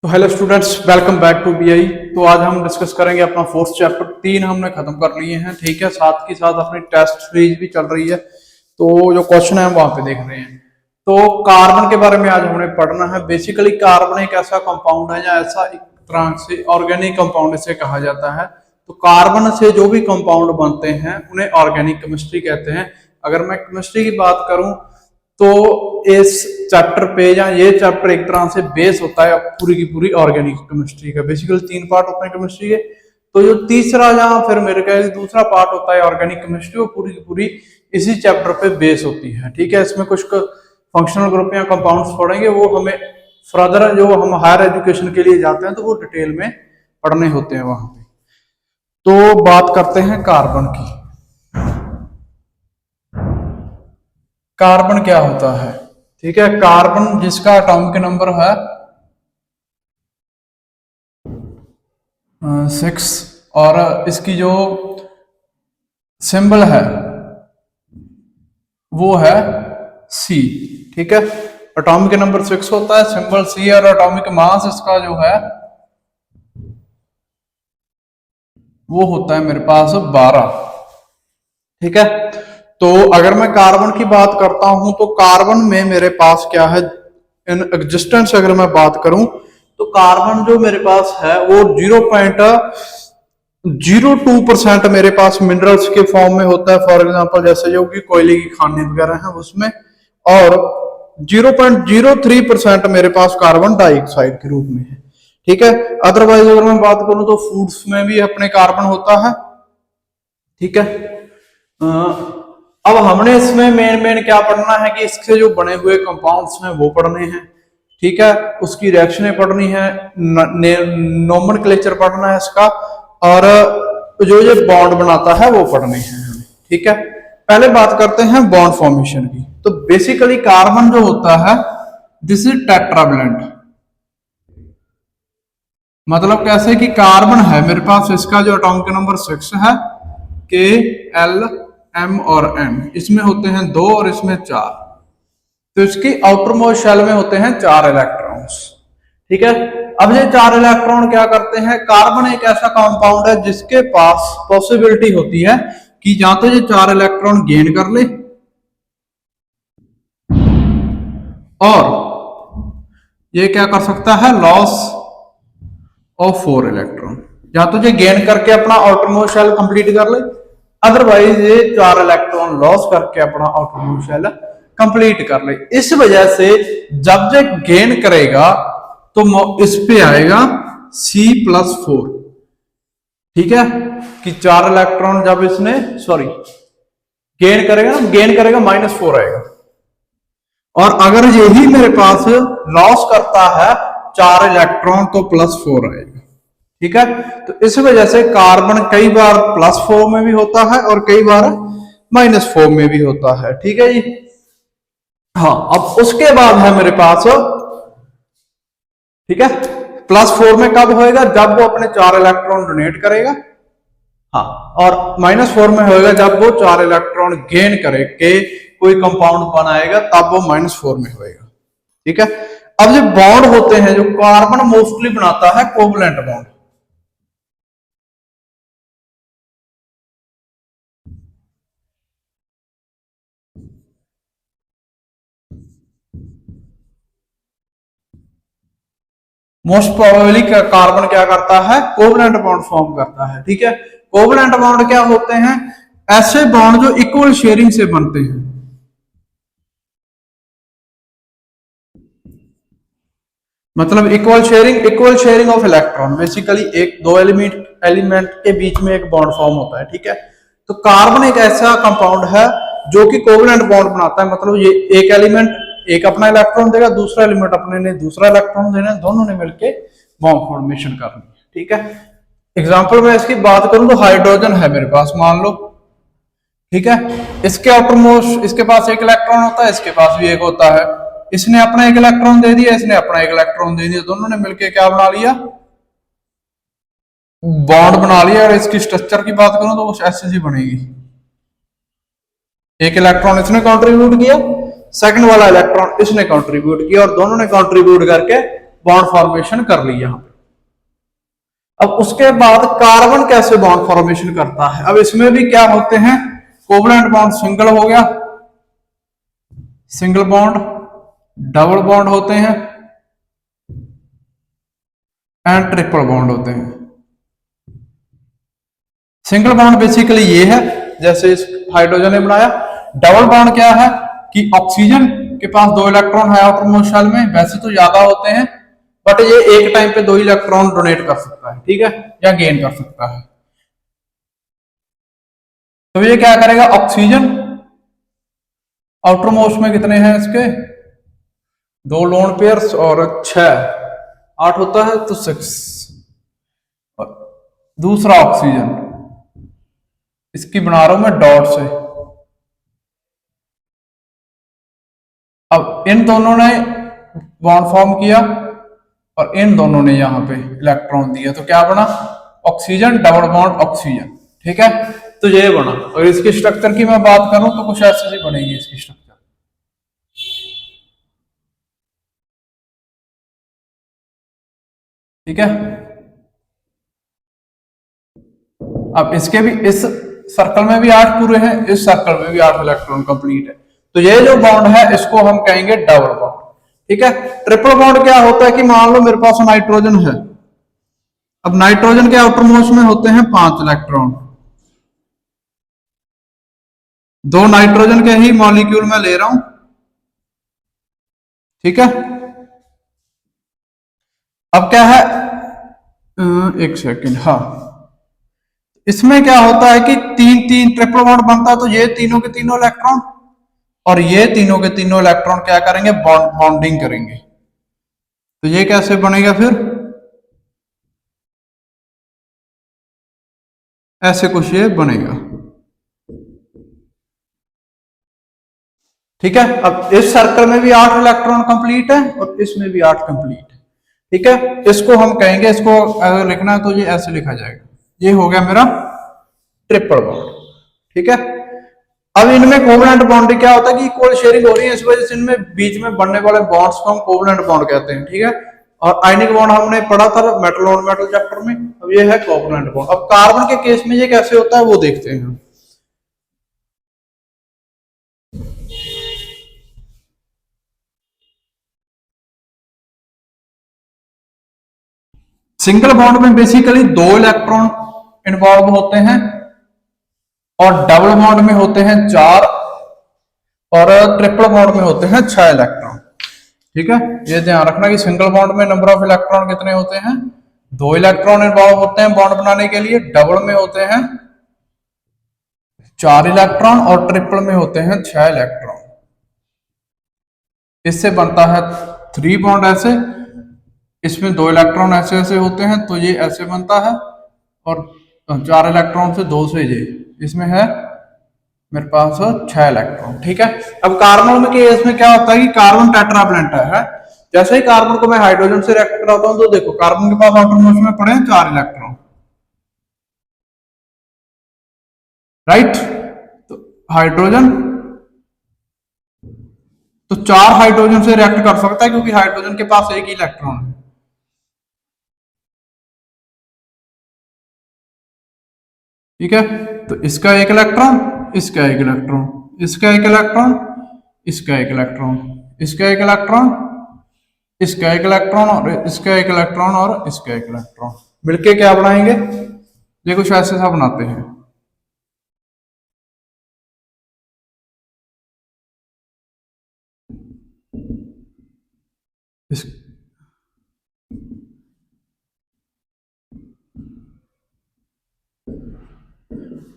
तो hello students, welcome back to BI. तो आज हम डिस्कस करेंगे अपना फोर्थ चैप्टर। 3 हमने खत्म कर लिए हैं, ठीक है। साथ ही साथ अपनी टेस्ट सीरीज भी चल रही है, तो जो क्वेश्चन है हम वहां पे देख रहे हैं। तो कार्बन के बारे में आज हमने पढ़ना है। बेसिकली कार्बन एक ऐसा कंपाउंड है या ऐसा एक तरह से ऑर्गेनिक कंपाउंड इसे कहा जाता है। तो कार्बन से जो भी कंपाउंड बनते हैं उन्हें ऑर्गेनिक केमिस्ट्री कहते हैं। अगर मैं केमिस्ट्री की बात करूं तो इस चैप्टर पे या ये चैप्टर एक तरह से बेस होता है पूरी की पूरी ऑर्गेनिक केमिस्ट्री का। बेसिकली 3 पार्ट होते हैं केमिस्ट्री के। तो जो तीसरा या फिर मेरे ख्याल दूसरा पार्ट होता है ऑर्गेनिक केमिस्ट्री, वो पूरी की पूरी इसी चैप्टर पे बेस होती है, ठीक है। इसमें कुछ फंक्शनल ग्रुप या कंपाउंड्स पढ़ेंगे, वो हमें फर्दर जो हम हायर एजुकेशन के लिए जाते हैं तो वो डिटेल में पढ़ने होते हैं वहां पे। तो बात करते हैं कार्बन की। कार्बन क्या होता है, ठीक है। कार्बन जिसका एटॉमिक नंबर है 6 और इसकी जो सिंबल है वो है सी, ठीक है। एटॉमिक नंबर 6 होता है, सिंबल सी, और एटॉमिक मास इसका जो है वो होता है मेरे पास 12, ठीक है। तो अगर मैं कार्बन की बात करता हूं तो कार्बन में मेरे पास क्या है इन एग्जिस्टेंस। अगर मैं बात करूं तो कार्बन जो मेरे पास है वो 0.02% मेरे पास मिनरल्स के फॉर्म में होता है। फॉर एग्जांपल जैसे जो कि कोयले की खानें वगैरह हैं उसमें, और 0.03% मेरे पास कार्बन डाइऑक्साइड के रूप में है, ठीक है। अदरवाइज अगर मैं बात करूं तो फूड्स में भी अपने कार्बन होता है, ठीक है। अब हमने इसमें मेन क्या पढ़ना है कि इससे जो बने हुए कंपाउंड्स हैं वो पढ़ने हैं, ठीक है। उसकी रिएक्शनें पढ़नी है, नोमेनक्लेचर पढ़ना है इसका, और जो ये बॉन्ड बनाता है वो पढ़ने हैं हमें, ठीक है। पहले बात करते हैं बॉन्ड फॉर्मेशन की। तो बेसिकली कार्बन जो होता है दिस इज टेट्रावैलेंट। मतलब कैसे कि कार्बन है मेरे पास, इसका जो एटॉमिक नंबर 6 है K, L, M और M, इसमें होते हैं 2 और इसमें 4। तो इसकी आउटर मोस्ट शेल में होते हैं 4 इलेक्ट्रॉन्स, ठीक है। अब ये 4 इलेक्ट्रॉन क्या करते हैं, कार्बन एक ऐसा कंपाउंड है जिसके पास पॉसिबिलिटी होती है कि या तो ये 4 इलेक्ट्रॉन गेन कर ले और ये क्या कर सकता है लॉस ऑफ 4 इलेक्ट्रॉन। या तो ये गेन करके अपना आउटर मोस्ट शेल कंप्लीट कर ले, अदरवाइज ये 4 इलेक्ट्रॉन लॉस करके अपना आउटर मोस्ट शेल कंप्लीट कर ले। इस वजह से जब ये गेन करेगा तो इस पे आएगा C+4, ठीक है। कि 4 इलेक्ट्रॉन जब इसने गेन करेगा ना, गेन करेगा -4 आएगा। और अगर यही मेरे पास लॉस करता है 4 इलेक्ट्रॉन तो +4 आएगा, ठीक है। तो इस वजह से कार्बन कई बार +4 में भी होता है और कई बार -4 में भी होता है, ठीक है जी। हाँ, अब उसके बाद है मेरे पास, ठीक है, +4 में कब होएगा, जब वो अपने 4 इलेक्ट्रॉन डोनेट करेगा। हाँ, और -4 में होएगा जब वो 4 इलेक्ट्रॉन गेन करे के कोई कंपाउंड बनाएगा, तब वो -4 में होएगा, ठीक है। अब जो बॉन्ड होते हैं जो कार्बन मोस्टली बनाता है covalent bond. Most probably carbon क्या करता है, कोवलेंट बॉन्ड फॉर्म करता है, ठीक है। कोवलेंट बॉन्ड क्या होते हैं, ऐसे बॉन्ड जो इक्वल शेयरिंग से बनते हैं। मतलब equal sharing of electron. Basically एक दो एलिमेंट के बीच में एक बॉन्ड फॉर्म होता है, ठीक है। तो कार्बन एक ऐसा कंपाउंड है जो कि कोवलेंट बॉन्ड बनाता है। मतलब ये एक एलिमेंट एक अपना इलेक्ट्रॉन देगा, दूसरा एलिमेंट अपने ने दूसरा इलेक्ट्रॉन देना, दोनों ने मिलके बॉन्ड फॉर्मेशन करनी है, ठीक है। एग्जाम्पल में इसकी बात करूं तो हाइड्रोजन है मेरे पास, मान लो, ठीक है। इसके आउटर मोस्ट, इसके पास एक इलेक्ट्रॉन होता है, इसके पास भी एक होता है। इसने अपना एक इलेक्ट्रॉन दे दिया, इसने अपना एक इलेक्ट्रॉन दे दिया, दोनों ने मिलकर क्या बना लिया, बॉन्ड बना लिया। और इसकी स्ट्रक्चर की बात करूं तो वो ऐसी बनेगी, एक इलेक्ट्रॉन इसने कंट्रीब्यूट किया, सेकंड वाला इलेक्ट्रॉन इसने कंट्रीब्यूट किया, और दोनों ने कंट्रीब्यूट करके बॉन्ड फॉर्मेशन कर ली यहां पे। अब उसके बाद कार्बन कैसे बॉन्ड फॉर्मेशन करता है, अब इसमें भी क्या होते हैं, कोवलेंट बॉन्ड सिंगल हो गया, सिंगल बॉन्ड, डबल बॉन्ड होते हैं एंड ट्रिपल बॉन्ड होते हैं। सिंगल बॉन्ड बेसिकली ये है जैसे इस हाइड्रोजन ने बनाया। डबल बॉन्ड क्या है कि ऑक्सीजन के पास 2 इलेक्ट्रॉन है आउटरमोस्ट शेल में, वैसे तो ज्यादा होते हैं बट ये एक टाइम पे 2 इलेक्ट्रॉन डोनेट कर सकता है, ठीक है, या गेन कर सकता है। तो ये क्या करेगा, ऑक्सीजन आउटरमोस्ट में कितने हैं इसके, 2 लोन पेयर्स और 6, 8 होता है तो 6। दूसरा ऑक्सीजन इसकी बना रहा हूं मैं डॉट से। अब इन दोनों ने बॉन्ड फॉर्म किया और इन दोनों ने यहां पे इलेक्ट्रॉन दिया, तो क्या बना, ऑक्सीजन डबल बॉन्ड ऑक्सीजन, ठीक है। तो ये बना। और इसकी स्ट्रक्चर की मैं बात करूं तो कुछ ऐसे ही बनेगी इसकी स्ट्रक्चर, ठीक है। अब इसके भी इस सर्कल में भी 8 पूरे हैं, इस सर्कल में भी 8 इलेक्ट्रॉन कंप्लीट है, तो ये जो बॉन्ड है इसको हम कहेंगे डबल बॉन्ड, ठीक है। ट्रिपल बॉन्ड क्या होता है कि मान लो मेरे पास नाइट्रोजन है, अब नाइट्रोजन के आउटरमोस्ट में होते हैं 5 इलेक्ट्रॉन, 2 नाइट्रोजन के ही मॉलिक्यूल में ले रहा हूं, ठीक है। अब क्या है, एक सेकंड, हाँ, इसमें क्या होता है कि 3 ट्रिपल बॉन्ड बनता है, तो ये तीनों के तीनों इलेक्ट्रॉन और ये तीनों के तीनों इलेक्ट्रॉन क्या करेंगे, बॉन्डिंग करेंगे। तो ये कैसे बनेगा, फिर ऐसे कुछ ये बनेगा, ठीक है। अब इस सर्कल में भी 8 इलेक्ट्रॉन कंप्लीट है और इसमें भी 8 कंप्लीट है, ठीक है। इसको हम कहेंगे, इसको अगर लिखना है तो ये ऐसे लिखा जाएगा, ये हो गया मेरा ट्रिपल बॉन्ड, ठीक है। अब इनमें कोवलेंट बॉन्ड क्या होता है कि इक्वल शेयरिंग हो रही है, इस वजह से इनमें बीच में बनने वाले बॉन्ड्स को हम कोवलेंट बॉन्ड कहते हैं, ठीक है। और आयनिक बॉन्ड हमने पढ़ा था मेटल ऑन मेटल चैप्टर में, अब ये है कोवलेंट बॉन्ड। अब कार्बन के केस में ये कैसे होता है वो देखते हैं। सिंगल बॉन्ड में बेसिकली 2 इलेक्ट्रॉन इन्वॉल्व होते हैं और डबल बॉन्ड में होते हैं 4 और ट्रिपल बॉन्ड में होते हैं 6 इलेक्ट्रॉन, ठीक है। ये ध्यान रखना कि सिंगल बॉन्ड में नंबर ऑफ इलेक्ट्रॉन कितने होते हैं, 2 इलेक्ट्रॉन इन्वॉल्व होते हैं बॉन्ड बनाने के लिए, डबल में होते हैं 4 इलेक्ट्रॉन और ट्रिपल में होते हैं 6 इलेक्ट्रॉन। इससे बनता है 3 बॉन्ड ऐसे, इसमें 2 इलेक्ट्रॉन ऐसे ऐसे होते हैं तो ये ऐसे बनता है, और 4 इलेक्ट्रॉन से 2 से ये, इसमें है मेरे पास 6 इलेक्ट्रॉन, ठीक है। अब कार्बन में केस में क्या होता है कि कार्बन टेट्रावैलेंट है, जैसे ही कार्बन को मैं हाइड्रोजन से रिएक्ट कराता हूं तो देखो कार्बन के पास आउटरमोस्ट में पड़े हैं 4 इलेक्ट्रॉन, राइट। तो हाइड्रोजन तो 4 हाइड्रोजन से रिएक्ट कर सकता है क्योंकि हाइड्रोजन के पास एक ही इलेक्ट्रॉन है, ठीक है। तो इसका एक इलेक्ट्रॉन, इसका एक इलेक्ट्रॉन, इसका एक इलेक्ट्रॉन, इसका एक इलेक्ट्रॉन, इसका एक इलेक्ट्रॉन, इसका एक इलेक्ट्रॉन और इसका एक इलेक्ट्रॉन और इसका एक इलेक्ट्रॉन मिलके क्या बनाएंगे, ये कुछ ऐसे सा बनाते हैं।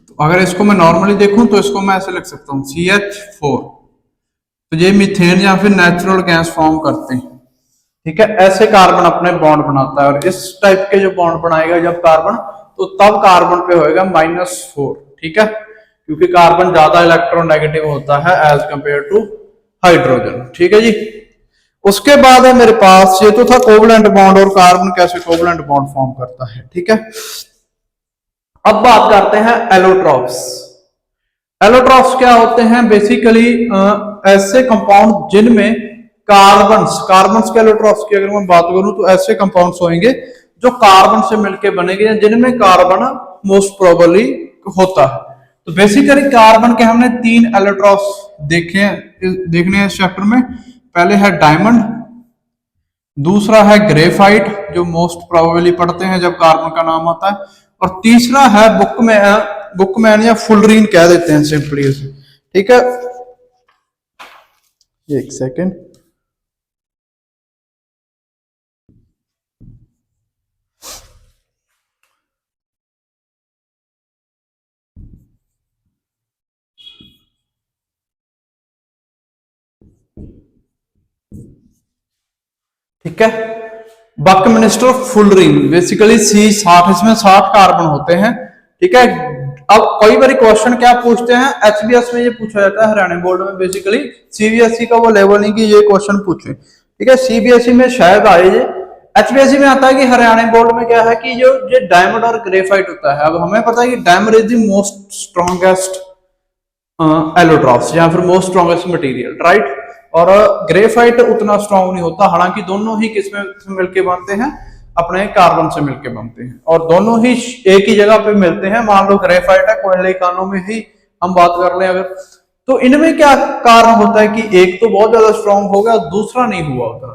तो अगर इसको मैं नॉर्मली देखूं तो इसको मैं ऐसे लिख सकता हूं CH4, तो ये मीथेन या फिर नेचुरल गैस फॉर्म करते हैं, ठीक है। ऐसे कार्बन अपने बॉन्ड बनाता है और इस टाइप के जो बॉन्ड बनाएगा जब कार्बन, तो तब कार्बन पे होएगा -4, ठीक है, क्योंकि कार्बन ज्यादा इलेक्ट्रोनेगेटिव होता है एज कंपेयर टू हाइड्रोजन, ठीक है जी। उसके बाद है मेरे पास, ये तो था कोवलेंट बॉन्ड और कार्बन कैसे कोवलेंट बॉन्ड फॉर्म करता है, ठीक है। अब बात करते हैं एलोट्रॉप्स। एलोट्रॉप्स क्या होते हैं, बेसिकली ऐसे कंपाउंड जिनमें कार्बन्स के एलोट्रॉफ्स की अगर मैं बात करूं तो ऐसे कंपाउंड्स होंगे जो कार्बन से मिलकर बनेंगे जिनमें कार्बन मोस्ट प्रोबेबली होता है। तो बेसिकली कार्बन के हमने 3 एलोट्रॉफ्स देखने हैं इस चैप्टर में। पहले है डायमंड, दूसरा है ग्रेफाइट जो मोस्ट प्रोबेबली पढ़ते हैं जब कार्बन का नाम आता है, और तीसरा है बुकमैन या फुलरीन कह देते हैं सिंपली उसे। ठीक है, एक सेकेंड। ठीक है, बकमिनिस्टर फुलरीन बेसिकली C60, इसमें 60 कार्बन होते हैं। ठीक है, अब कई बार क्वेश्चन क्या पूछते हैं एचबीएस में, ये पूछा जाता है हरियाणा बोर्ड में। बेसिकली सीबीएसई का वो लेवल नहीं कि ये क्वेश्चन पूछे। ठीक है, सीबीएसई में शायद आए ये, एचबीएसई में आता है कि हरियाणा बोर्ड में क्या है कि जो ये डायमंड और ग्रेफाइट होता है। अब हमें पता है कि diamond is the most strongest allotropes या फिर मोस्ट स्ट्रॉन्गेस्ट मटेरियल, राइट। और ग्रेफाइट उतना स्ट्रॉन्ग नहीं होता, हालांकि दोनों ही किसमें मिलके बनते हैं, अपने कार्बन से मिलके बनते हैं, और दोनों ही एक ही जगह पे मिलते हैं। मान लो ग्रेफाइट है कोयले खानों में ही हम बात कर लें अगर, तो इनमें क्या कारण होता है कि एक तो बहुत ज्यादा स्ट्रॉन्ग हो गया, दूसरा नहीं हुआ उतना।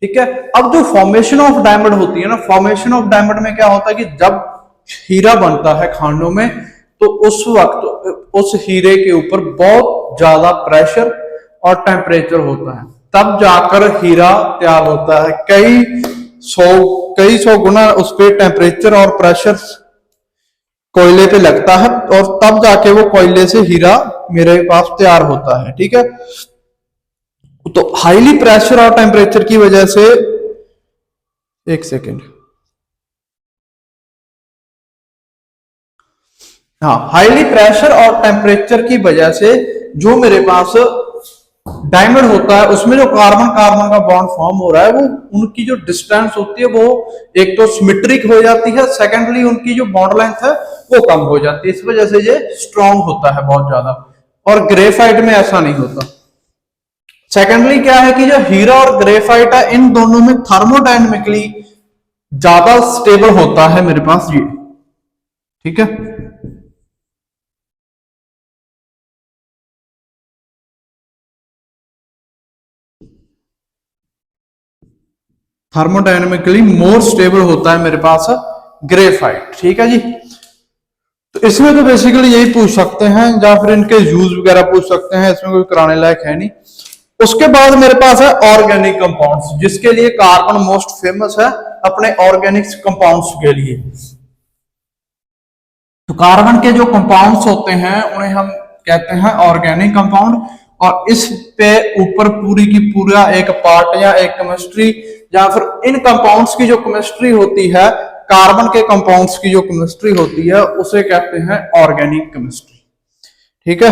ठीक है, अब जो फॉर्मेशन ऑफ डायमंड होती है ना, फॉर्मेशन ऑफ डायमंड में क्या होता है कि जब हीरा बनता है खानों में, तो उस वक्त उस हीरे के ऊपर बहुत ज्यादा प्रेशर और टेम्परेचर होता है, तब जाकर हीरा तैयार होता है। कई सौ गुना उस पर टेम्परेचर और प्रेशर कोयले पे लगता है, और तब जाके वो कोयले से हीरा मेरे पास तैयार होता है। ठीक है, तो हाईली प्रेशर और टेम्परेचर की वजह से, एक सेकेंड, हाँ, हाईली प्रेशर और टेम्परेचर की वजह से जो मेरे पास डायमंड होता है उसमें जो कार्बन कार्बन का बॉन्ड फॉर्म हो रहा है, वो उनकी जो डिस्टेंस होती है वो एक तो सिमेट्रिक हो जाती है, सेकेंडली उनकी जो बॉन्ड लेंथ है वो कम हो जाती है। इस वजह से ये स्ट्रॉन्ग होता है बहुत ज्यादा, और ग्रेफाइट में ऐसा नहीं होता। सेकेंडली क्या है कि जो हीरा और ग्रेफाइट है, इन दोनों में थर्मोडायनेमिकली ज्यादा स्टेबल होता है मेरे पास ये। ठीक है, थर्मोडायनेमिकली मोर स्टेबल होता है मेरे पास ग्रेफाइट। ठीक है जी, तो इसमें तो बेसिकली यही पूछ सकते हैं, या फिर इनके यूज वगैरह पूछ सकते हैं, इसमें कोई कराने लायक है नहीं। उसके बाद मेरे पास है ऑर्गेनिक कंपाउंड्स, जिसके लिए कार्बन मोस्ट फेमस है अपने ऑर्गेनिक कंपाउंड्स के लिए। तो कार्बन के जो कंपाउंड्स होते हैं उन्हें हम कहते हैं ऑर्गेनिक कंपाउंड, और इस पे ऊपर पूरी की पूरा एक पार्ट या एक केमिस्ट्री, या फिर इन कंपाउंड्स की जो केमिस्ट्री होती है, कार्बन के कंपाउंड्स की जो केमिस्ट्री होती है, उसे कहते हैं ऑर्गेनिक केमिस्ट्री। ठीक है,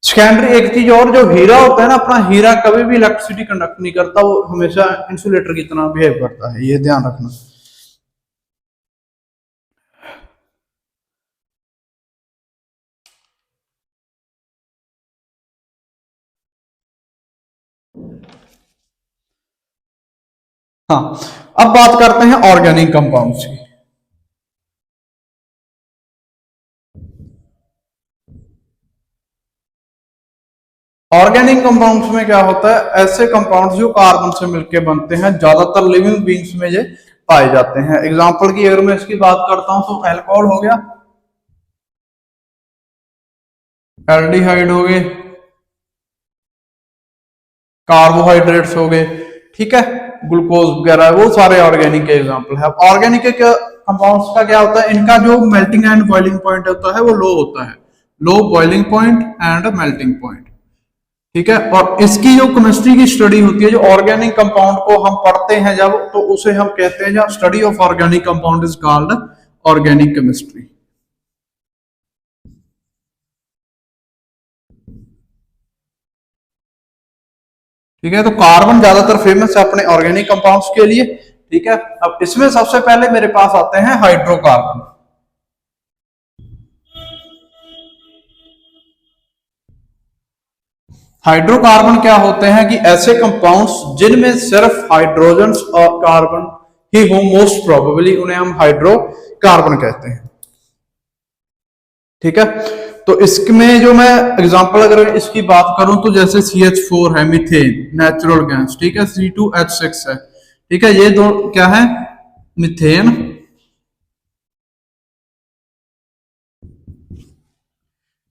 सेकेंडरी एक चीज और, जो हीरा होता है ना, अपना हीरा कभी भी इलेक्ट्रिसिटी कंडक्ट नहीं करता, वो हमेशा इंसुलेटर की तरह बिहेव करता है, ये ध्यान रखना। हाँ, अब बात करते हैं ऑर्गेनिक कंपाउंड्स की। ऑर्गेनिक कंपाउंड्स में क्या होता है, ऐसे कंपाउंड्स जो कार्बन से मिलकर बनते हैं, ज्यादातर लिविंग बींग्स में ये पाए जाते हैं। एग्जांपल की अगर मैं इसकी बात करता हूं तो अल्कोहल हो गया, एल्डिहाइड हो गए, कार्बोहाइड्रेट्स हो गए, ठीक है, ग्लूकोज वगैरह, वो सारे ऑर्गेनिक के एग्जांपल है। ऑर्गेनिक कंपाउंड्स का क्या होता है, इनका जो मेल्टिंग एंड बॉइलिंग पॉइंट होता है वो लो होता है, low boiling point and melting point. ठीक है, और इसकी जो केमिस्ट्री की स्टडी होती है, जो ऑर्गेनिक कंपाउंड को हम पढ़ते हैं जब, तो उसे हम कहते हैं, study of organic compound is called organic chemistry. ठीक है, तो कार्बन ज्यादातर फेमस है अपने ऑर्गेनिक कंपाउंड्स के लिए। ठीक है, अब इसमें सबसे पहले मेरे पास आते हैं हाइड्रोकार्बन। हाइड्रोकार्बन क्या होते हैं कि ऐसे कंपाउंड्स जिनमें सिर्फ हाइड्रोजन्स और कार्बन ही हो, मोस्ट प्रोबेबली उन्हें हम हाइड्रोकार्बन कहते हैं। ठीक है, तो इसमें जो मैं एग्जांपल अगर इसकी बात करूं तो जैसे CH4 है, मीथेन नेचुरल गैस, ठीक है, C2H6 है, ठीक है, ये दो क्या है, मीथेन,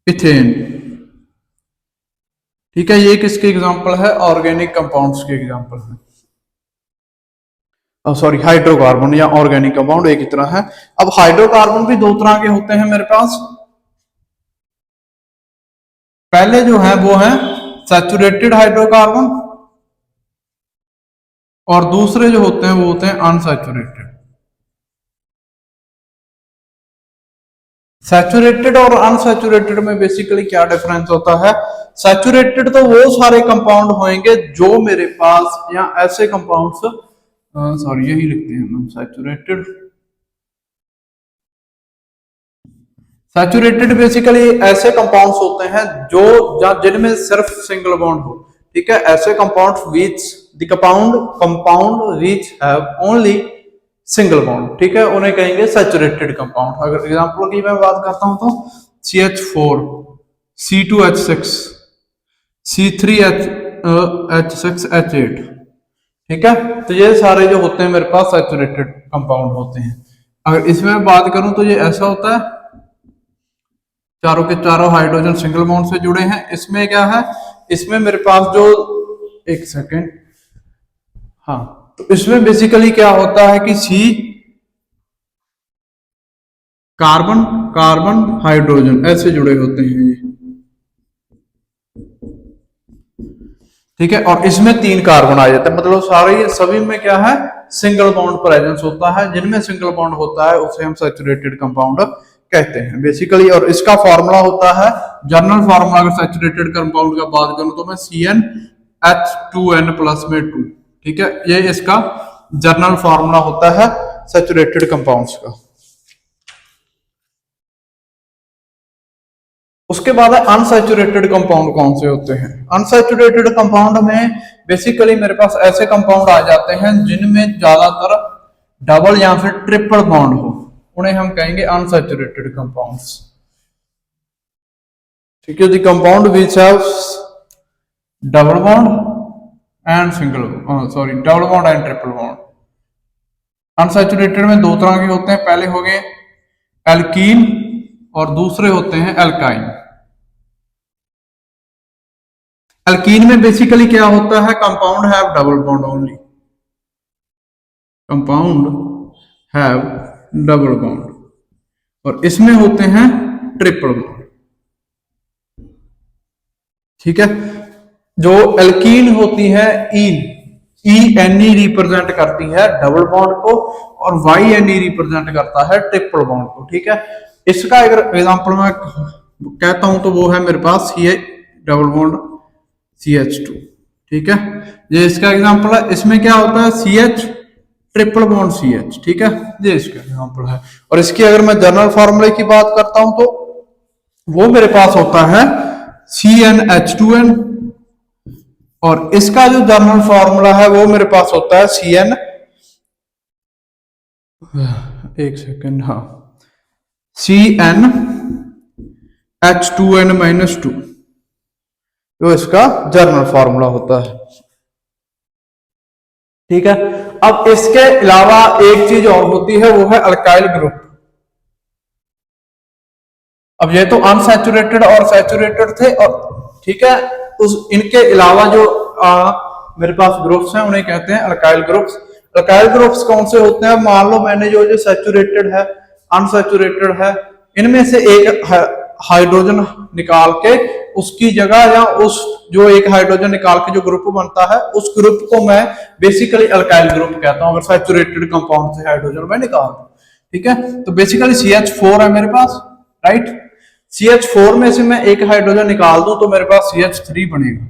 इथेन, ठीक है, ये किसके एग्जांपल है, ऑर्गेनिक कंपाउंड्स के एग्जांपल है, सॉरी हाइड्रोकार्बन या ऑर्गेनिक कंपाउंड एक ही तरह है। अब हाइड्रोकार्बन भी दो तरह के होते हैं मेरे पास। पहले जो है वो है सैचुरेटेड हाइड्रोकार्बन, और दूसरे जो होते हैं वो होते हैं अनसैचुरेटेड। सैचुरेटेड और अनसैचुरेटेड में बेसिकली क्या डिफरेंस होता है, सैचुरेटेड तो वो सारे कंपाउंड होंगे जो मेरे पास, या ऐसे कंपाउंड्स, सॉरी यही लिखते हैं हम सैचुरेटेड। सैचुरेटेड बेसिकली ऐसे कंपाउंड्स होते हैं जो जिनमें सिर्फ सिंगल बॉन्ड हो, ठीक है, ऐसे compounds which the compound which have only single bond, ठीक है, उन्हें कहेंगे सैचुरेटेड कंपाउंड। अगर एग्जांपल की मैं बात करता हूं तो CH4, C2H6, C3H6H8, ठीक है, तो ये सारे जो होते हैं मेरे पास सैचुरेटेड कंपाउंड होते हैं। अगर इसमें बात करूं तो ये ऐसा होता है, चारों के चारों हाइड्रोजन सिंगल बॉन्ड से जुड़े हैं। इसमें क्या है, इसमें मेरे पास जो, एक सेकेंड, हाँ, तो इसमें बेसिकली क्या होता है कि C कार्बन कार्बन हाइड्रोजन ऐसे जुड़े होते हैं ये, ठीक है, और इसमें 3 कार्बन आ जाते हैं, मतलब सारे सभी में क्या है, सिंगल बॉन्ड प्रेजेंस होता है। जिनमें सिंगल बॉन्ड होता है उसे हम सैचुरेटेड कंपाउंड कहते हैं बेसिकली। और इसका फॉर्मूला होता है, जनरल फॉर्मूला अगर सैचुरेटेड कंपाउंड का बात करूं तो मैं CnH2n+ में 2, ठीक है, ये इसका जनरल फॉर्मूला होता है सैचुरेटेड कंपाउंड्स का। उसके बाद अनसैचुरेटेड कंपाउंड कौन से होते हैं। अनसैचुरेटेड कंपाउंड में बेसिकली मेरे पास ऐसे कंपाउंड आ जाते हैं जिनमें ज्यादातर डबल या फिर ट्रिपल बॉन्ड हो, उन्हें हम कहेंगे अनसैचुरेटेड कंपाउंड्स, ठीक है, the compound which haves double bond and double bond and triple bond. Unsaturated में दो तरह के होते हैं, पहले हो गए एल्कीन और दूसरे होते हैं एल्काइन। एल्कीन में बेसिकली क्या होता है, compound have double bond only, compound have double bond, और इसमें होते हैं ट्रिपल बॉन्ड, ठीक है। जो एल्कीन होती है ENE रिप्रेजेंट करती है डबल बॉन्ड को, और YNE रिप्रेजेंट करता है ट्रिपल बॉन्ड को, ठीक है। इसका अगर एग्जांपल मैं कहता हूं तो वो है मेरे पास ये डबल बॉन्ड CH2, ठीक है, ये इसका एग्जांपल है। इसमें क्या होता है, CH ट्रिपल बॉन्ड CH, ठीक है, ये इसका एग्जांपल है। और इसकी अगर मैं जनरल फॉर्मूले की बात करता हूं तो वो मेरे पास होता है CnH2n, और इसका जो जनरल फॉर्मूला है वो मेरे पास होता है CnH2n-2, जो इसका जनरल फॉर्मूला होता है, ठीक है। अब इसके अलावा एक चीज और होती है, वो है अल्काइल ग्रुप। अब ये तो अनसैचुरेटेड और सैचुरेटेड थे, और ठीक है, इनके अलावा जो मेरे पास ग्रुप्स हैं उन्हें कहते हैं अल्काइल ग्रुप्स। अल्काइल ग्रुप्स कौन से होते हैं, मान लो मैंने जो सैचुरेटेड है, अनसैचुरेटेड है, इनमें से एक हाइड्रोजन निकाल के उसकी जगह, या उस जो एक हाइड्रोजन निकाल के जो ग्रुप बनता है उस ग्रुप को मैं बेसिकली अल्काइल ग्रुप कहता हूं, अगर सैचुरेटेड कंपाउंड से हाइड्रोजन मैं निकाल दूं, ठीक है। तो बेसिकली CH4 है मेरे पास, राइट, CH4 में से मैं एक हाइड्रोजन निकाल दूं तो मेरे पास CH3 बनेगा,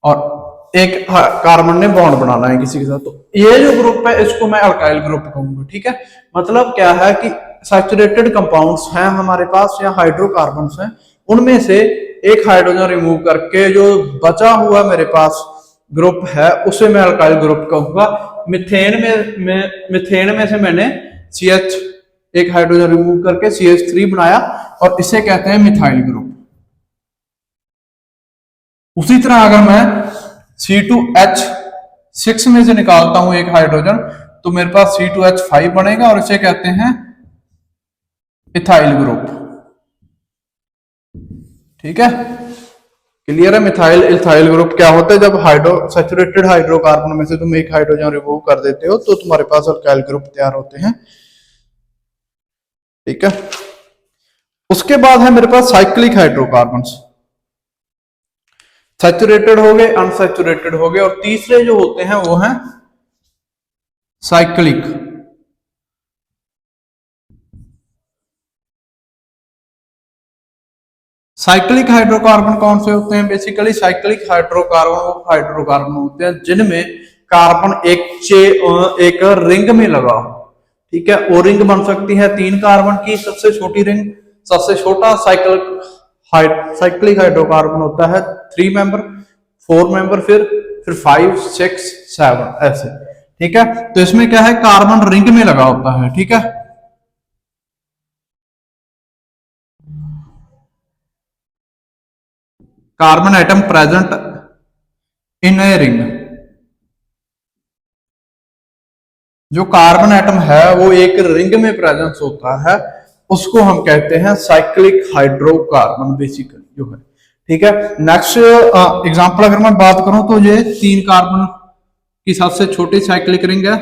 और एक कार्बन ने बॉन्ड बनाना है किसी के साथ, तो ये जो ग्रुप है इसको मैं अल्काइल ग्रुप कहूंगा, ठीक है। मतलब क्या है कि सैचुरेटेड कंपाउंड्स हैं हमारे पास या हाइड्रोकार्बन्स हैं, उनमें से एक हाइड्रोजन रिमूव करके जो बचा हुआ मेरे पास ग्रुप है उसे मैं अल्काइल ग्रुप कहूंगा। मिथेन में से मैंने CH एक हाइड्रोजन रिमूव करके CH3 बनाया और इसे कहते हैं मिथाइल ग्रुप। उसी तरह अगर मैं C2H6 में से निकालता हूं एक हाइड्रोजन तो मेरे पास C2H5 बनेगा और इसे कहते हैं इथाइल ग्रुप। ठीक है, क्लियर है। मिथाइल इथाइल ग्रुप क्या होता है, जब सैचुरेटेड हाइड्रोकार्बन में से तुम एक हाइड्रोजन रिमूव कर देते हो तो तुम्हारे पास अल्काइल ग्रुप तैयार होते हैं। ठीक है, उसके बाद है मेरे पास साइक्लिक हाइड्रोकार्बन। सैचुरेटेड हो गए, अनसैचुरेटेड हो गए, और तीसरे जो होते हैं वो हैं साइक्लिक। साइक्लिक हाइड्रोकार्बन कौन से होते हैं? बेसिकली साइक्लिक हाइड्रोकार्बन वो हाइड्रोकार्बन होते हैं जिनमें कार्बन एक रिंग में लगा हो। ठीक है, वो रिंग बन सकती है 3 कार्बन की, सबसे छोटी रिंग, सबसे छोटा साइक्लिक हाइड्रोकार्बन होता है 3 मेंबर, 4 मेंबर, फिर 5, 6, 7 ऐसे। ठीक है, तो इसमें क्या है, कार्बन रिंग में लगा होता है। ठीक है, carbon atom present in a ring. जो कार्बन एटम है वो एक रिंग में प्रेजेंस होता है, उसको हम कहते हैं साइक्लिक हाइड्रोकार्बन बेसिकली जो है। ठीक है, नेक्स्ट एग्जांपल अगर मैं बात करूं तो ये 3 कार्बन की सबसे छोटी साइक्लिक रिंग है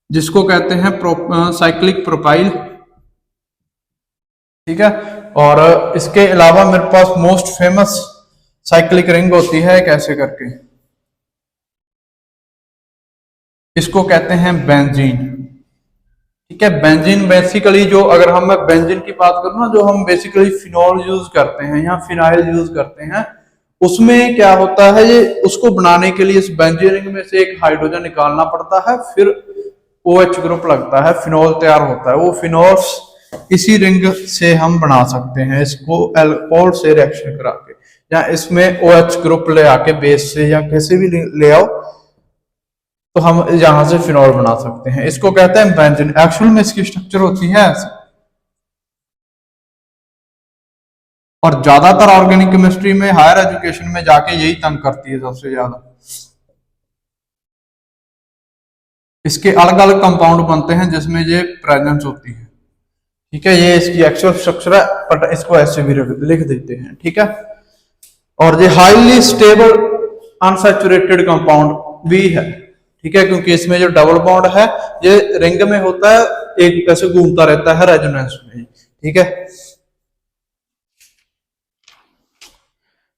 जिसको कहते हैं साइक्लिक प्रोपाइल। ठीक है, और इसके अलावा मेरे पास मोस्ट फेमस साइक्लिक रिंग होती है कैसे करके, इसको कहते हैं बेंजीन। ठीक है, बेंजीन बेसिकली जो, अगर हम बेंजीन की बात करूं ना, जो हम बेसिकली फिनॉल यूज करते हैं या फिनाइल यूज करते हैं, उसमें क्या होता है, ये उसको बनाने के लिए इस बेंजीन रिंग में से एक हाइड्रोजन निकालना पड़ता है, फिर OH ग्रुप लगता है, फिनॉल तैयार होता है। वो फिनॉल्स इसी रिंग से हम बना सकते हैं, इसको अल्कोहल से रिएक्शन करा के, या इसमें OH ग्रुप ले आके बेस से या कैसे भी ले आओ तो हम यहां से फिनॉल बना सकते हैं। इसको कहते हैं बेंजीन। एक्चुअल में इसकी स्ट्रक्चर होती है ऐसे, और ज्यादातर ऑर्गेनिक केमिस्ट्री में हायर एजुकेशन में जाके यही तंग करती है सबसे ज्यादा। इसके अलग अलग कंपाउंड बनते हैं जिसमें ये प्रेजेंस होती है। ठीक है, ये इसकी एक्चुअल स्ट्रक्चर है, बट इसको ऐसे भी लिख देते हैं। ठीक है, और ये हाईली स्टेबल अनसैचुरेटेड कंपाउंड भी है। ठीक है, क्योंकि इसमें जो डबल बॉन्ड है ये रिंग में होता है, एक ऐसे घूमता रहता है रेजोनेंस में। ठीक है,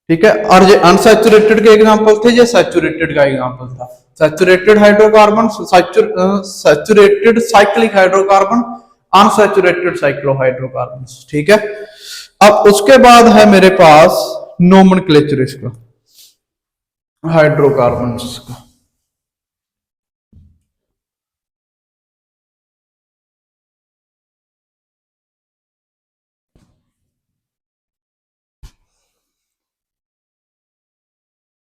ठीक है, और ये अनसैचुरेटेड के एग्जांपल थे, ये सैचुरेटेड का एग्जांपल था। Saturated hydrocarbon, saturated cyclic hydrocarbon, unsaturated cyclohydrocarbon. ठीक है, अब उसके बाद है मेरे पास नोमेनक्लेचर इसका हाइड्रोकार्बन का।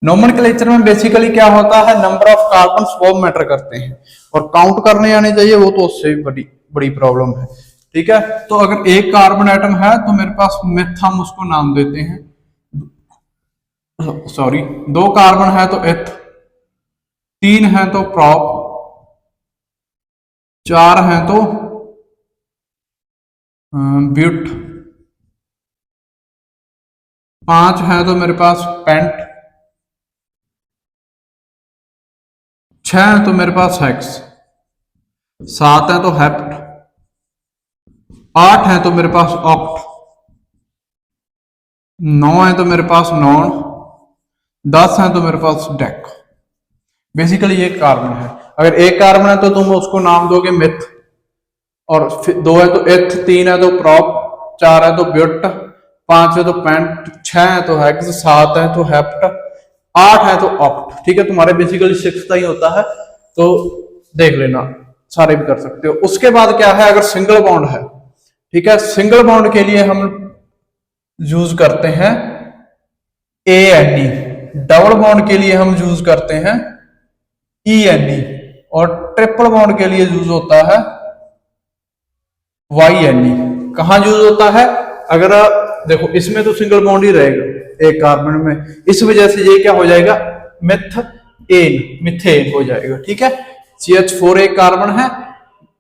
नोमेनक्लेचर में बेसिकली क्या होता है, नंबर ऑफ कार्बन्स वो मैटर करते हैं, और काउंट करने आने चाहिए वो तो उससे भी बड़ी बड़ी प्रॉब्लम है। ठीक है, तो अगर एक कार्बन एटम है तो मेरे पास मेथ, हम उसको नाम देते हैं, सॉरी 2 कार्बन है तो एथ, 3 है तो प्रॉप, 4 है तो ब्यूट, 5 है तो मेरे पास पेंट, 6 है तो मेरे पास हेक्स, 7 है तो हेप्ट, 8 है तो मेरे पास ऑक्ट, 9 है तो मेरे पास नॉन, 10 है तो मेरे पास डेक। बेसिकली एक कार्बन है, अगर एक कार्बन है तो तुम उसको नाम दोगे मिथ, और 2 है तो एथ, 3 है तो प्रॉप, 4 है तो ब्यूट, 5 है तो पेंट, 6 है तो हेक्स, 7 है तो हेप्ट, 8 है तो ऑक्ट। ठीक है, तुम्हारे बेसिकली 6 ही होता है, तो देख लेना, सारे भी कर सकते हो। उसके बाद क्या है, अगर सिंगल बॉन्ड है, ठीक है, सिंगल बॉन्ड के लिए हम यूज करते हैं ANE, डबल बॉन्ड के लिए हम यूज करते हैं ENE, और ट्रिपल बॉन्ड के लिए यूज होता है YNE। कहां यूज होता है? अगर देखो इसमें तो सिंगल बॉन्ड ही रहेगा एक कार्बन में, इस वजह से ये क्या हो जाएगा, मिथेन हो जाएगा। ठीक है, CH4 एक कार्बन है,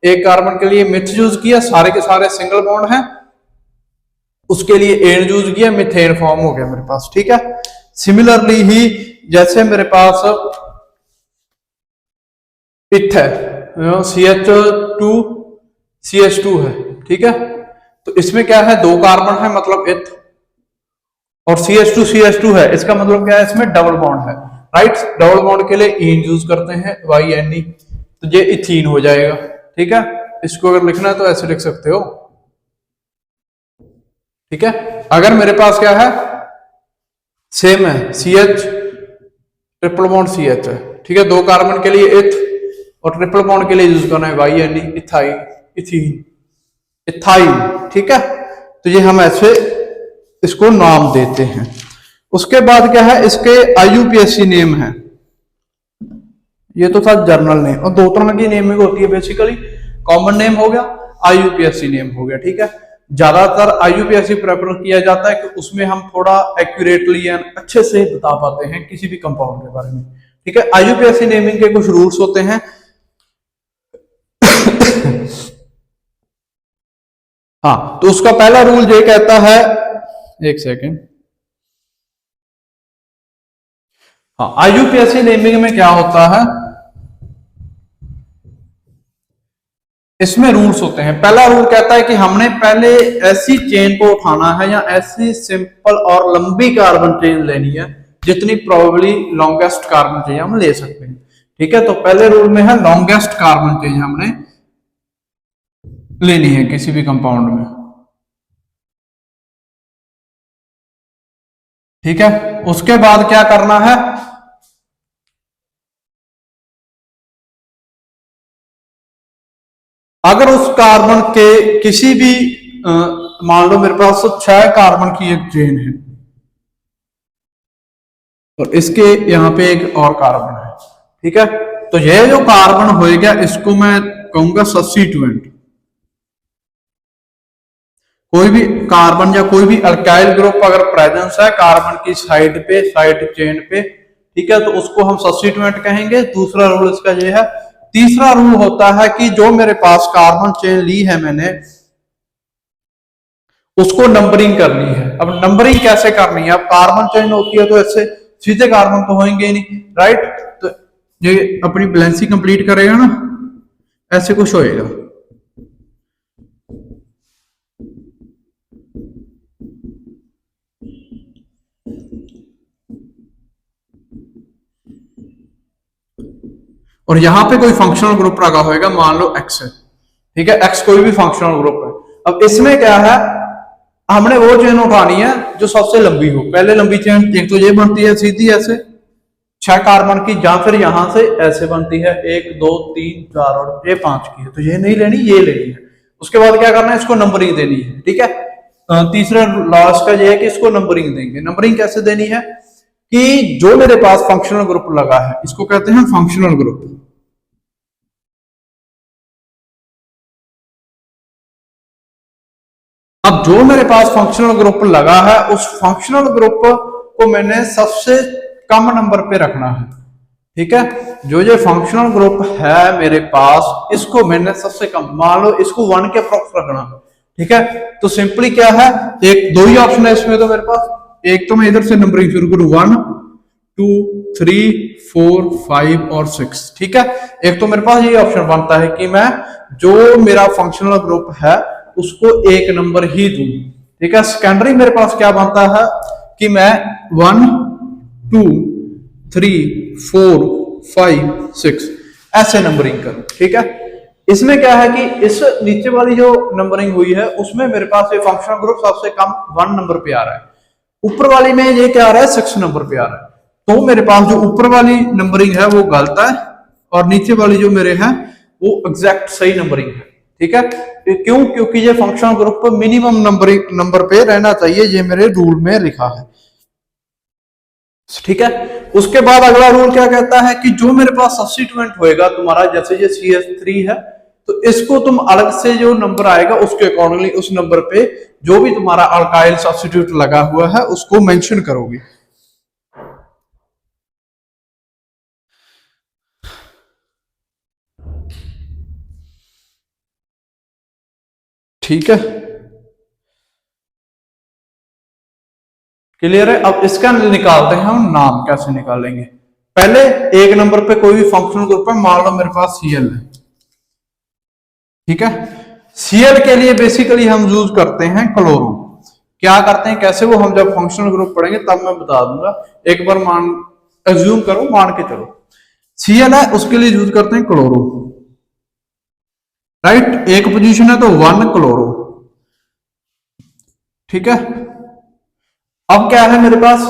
एक कार्बन के लिए मिथ यूज किया, सारे के सारे सिंगल बॉन्ड हैं, उसके लिए एन यूज किया, मिथेन फॉर्म हो गया मेरे पास। ठीक है, सिमिलरली ही जैसे मेरे पास पिथ है, CH2 CH2 है। ठीक है, तो इसमें क्या है, दो कार्बन है मतलब इथ, और CH2 CH2 है, इसका मतलब क्या है, इसमें डबल बॉन्ड है। राइट, डबल बॉन्ड के लिए इन यूज करते हैं YNE, तो ये इथीन हो जाएगा। ठीक है, इसको अगर लिखना है तो ऐसे लिख सकते हो। ठीक है, अगर मेरे पास क्या है, सेम है, CH ट्रिपल बॉन्ड CH है। ठीक है, दो कार्बन के लिए इथ और ट्रिपल बॉन्ड के लिए यूज करना है YNE, इथाइन, इथीन, इथाइल। ठीक है, तो ये हम ऐसे इसको नाम देते हैं। उसके बाद क्या है, इसके IUPAC नेम है, ये तो था जर्नल नेम, और दो तरह की नेमिंग होती है बेसिकली, कॉमन नेम हो गया, IUPAC नेम हो गया। ठीक है, ज्यादातर IUPAC प्रेफर किया जाता है कि उसमें हम थोड़ा एक्यूरेटली अच्छे से बता पाते हैं किसी भी कंपाउंड के बारे में। ठीक है, IUPAC नेमिंग के कुछ रूल्स होते हैं। हाँ, तो उसका पहला रूल ये कहता है, एक सेकेंड, हाँ, IUPAC नेमिंग में क्या होता है, इसमें रूल्स होते हैं। पहला रूल कहता है कि हमने पहले ऐसी चेन को उठाना है या ऐसी सिंपल और लंबी कार्बन चेन लेनी है जितनी प्रोबेबली लॉन्गेस्ट कार्बन चेन हम ले सकते हैं। ठीक है, तो पहले रूल में है लॉन्गेस्ट कार्बन चेन हमने लेनी है किसी भी कंपाउंड में। ठीक है, उसके बाद क्या करना है, अगर उस कार्बन के किसी भी मान लो मेरे पास 6 कार्बन की एक चेन है और इसके यहां पे एक और कार्बन है। ठीक है, तो ये जो कार्बन होएगा इसको मैं कहूंगा सब्स्टिट्यूएंट। कोई भी कार्बन या कोई भी अल्काइल ग्रुप अगर प्रेजेंस है कार्बन की साइड पे, साइड चेन पे, ठीक है, तो उसको हम सब्स्टिट्यूएंट कहेंगे। दूसरा रूल इसका ये है। तीसरा रूल होता है कि जो मेरे पास कार्बन चेन ली है मैंने, उसको नंबरिंग करनी है। अब नंबरिंग कैसे करनी है, अब कार्बन चेन होती है तो ऐसे सीधे कार्बन तो होंगे ही नहीं, राइट, तो ये अपनी बैलेंसिंग कंप्लीट करेगा ना, ऐसे कुछ होएगा। और यहां पे कोई फंक्शनल ग्रुप लगा होगा, मान लो एक्स है। ठीक है, एक्स कोई भी फंक्शनल ग्रुप है। अब इसमें क्या है, हमने वो चेन उठानी है जो सबसे लंबी हो। पहले लंबी चेन एक तो ये बनती है सीधी ऐसे 6 कार्बन की, या फिर यहां से ऐसे बनती है 1 2 3 4 और ये 5 की है, तो ये नहीं लेनी, ये लेनी है। उसके बाद क्या करना है, इसको नंबरिंग देनी है। ठीक है, तीसरा लास्ट का ये है कि इसको नंबरिंग देंगे। नंबरिंग कैसे देनी है कि जो मेरे पास फंक्शनल ग्रुप लगा है इसको कहते हैं फंक्शनल ग्रुप। अब जो मेरे पास फंक्शनल ग्रुप लगा है उस फंक्शनल ग्रुप को मैंने सबसे कम नंबर पे रखना है। ठीक है, जो ये फंक्शनल ग्रुप है मेरे पास, इसको मैंने सबसे कम, मान लो इसको 1 के अप्रॉक्स रखना। ठीक है, तो सिंपली क्या है, एक दो ही ऑप्शन है इसमें तो मेरे पास। एक तो मैं इधर से नंबरिंग शुरू करूं 1 2 3 4 5 और 6। ठीक है, एक तो मेरे पास ये ऑप्शन बनता है कि मैं जो मेरा फंक्शनल ग्रुप है उसको एक नंबर ही दूं। ठीक है, सेकेंडरी मेरे पास क्या बनता है कि मैं 1 2 3 4 5 6 ऐसे नंबरिंग करूं। ठीक है, इसमें क्या है कि इस नीचे वाली जो नंबरिंग हुई है उसमें मेरे पास ये फंक्शनल ग्रुप सबसे कम 1 नंबर पे आ रहा है, ऊपर वाली में ये क्या आ रहा है 6 नंबर पे आ रहा है। तो मेरे पास जो ऊपर वाली नंबरिंग है वो गलत है और नीचे वाली जो मेरे है वो एग्जैक्ट सही नंबरिंग है। ठीक है, क्यों? क्योंकि ये फंक्शनल ग्रुप मिनिमम नंबर पे रहना चाहिए, ये मेरे रूल में लिखा है। ठीक है, उसके बाद अगला रूल क्या कहता है कि जो मेरे पास सब्स्टिट्यूएंट होएगा तुम्हारा, जैसे ये CH3 है, तो इसको तुम अलग से जो नंबर आएगा उसके अकॉर्डिंगली उस नंबर पे जो भी तुम्हारा अल्काइल सब्स्टिट्यूट लगा हुआ है उसको मेंशन करोगे। ठीक है, क्लियर है? अब इसका निकालते हैं हम नाम, कैसे निकालेंगे? पहले एक नंबर पे कोई भी फंक्शनल ग्रुप है, मान लो मेरे पास Cl है, ठीक है। Cl के लिए बेसिकली हम यूज करते हैं क्लोरो। क्या करते हैं, कैसे, वो हम जब फंक्शनल ग्रुप पढ़ेंगे तब मैं बता दूंगा। एक बार एज्यूम करो, मान के चलो Cl है, उसके लिए यूज करते हैं क्लोरो, राइट। एक पोजीशन है तो 1 क्लोरो, ठीक है। अब क्या है मेरे पास,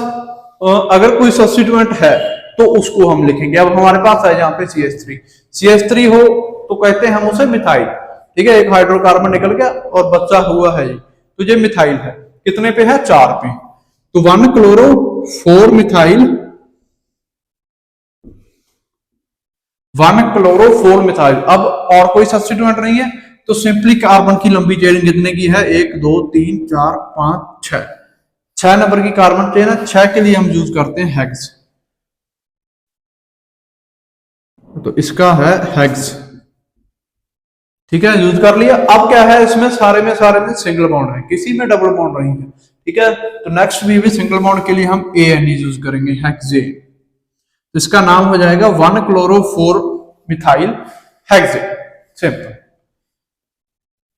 अगर कोई सब्स्टिट्यूएंट है तो उसको हम लिखेंगे। अब हमारे पास है यहाँ पे CH3 हो तो कहते हैं हम उसे मिथाइल, ठीक है। एक हाइड्रोकार्बन निकल गया और बच्चा हुआ है ये, तो ये मिथाइल है। कितने पे है? 4 पे। तो 1 क्लोरो 4 मिथाइल, 1 क्लोरो 4 मिथाइल। अब और कोई सब्स्टिट्यूएंट नहीं है तो सिंपली कार्बन की लंबी चेन कितने की है? 1 2 3 4 5 6, 6 नंबर की कार्बन चेन है। 6 के लिए हम यूज करते हैं हेक्स, तो इसका है हेक्स, ठीक है, यूज कर लिया। अब क्या है, इसमें सारे में सिंगल बॉन्ड है, किसी में डबल बॉन्ड नहीं है, ठीक है। तो नेक्स्ट भी सिंगल बॉन्ड के लिए हम AN यूज करेंगे, हेक्सेन। इसका नाम हो जाएगा 1 क्लोरो 4 मिथाइल हेक्सेन, सिंपल,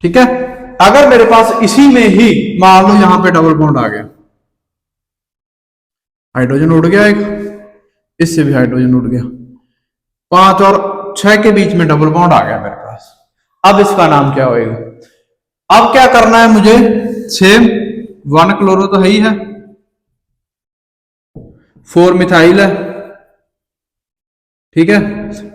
ठीक है। अगर मेरे पास इसी में ही मान लो यहां पे डबल बॉन्ड आ गया, हाइड्रोजन उड़ गया एक, इससे भी हाइड्रोजन उड़ गया, 5 और 6 के बीच में डबल बॉन्ड आ गया मेरे पास। अब इसका नाम क्या होएगा? अब क्या करना है मुझे? सेम 1 क्लोरो तो है ही है, 4 मिथाइल है, ठीक है।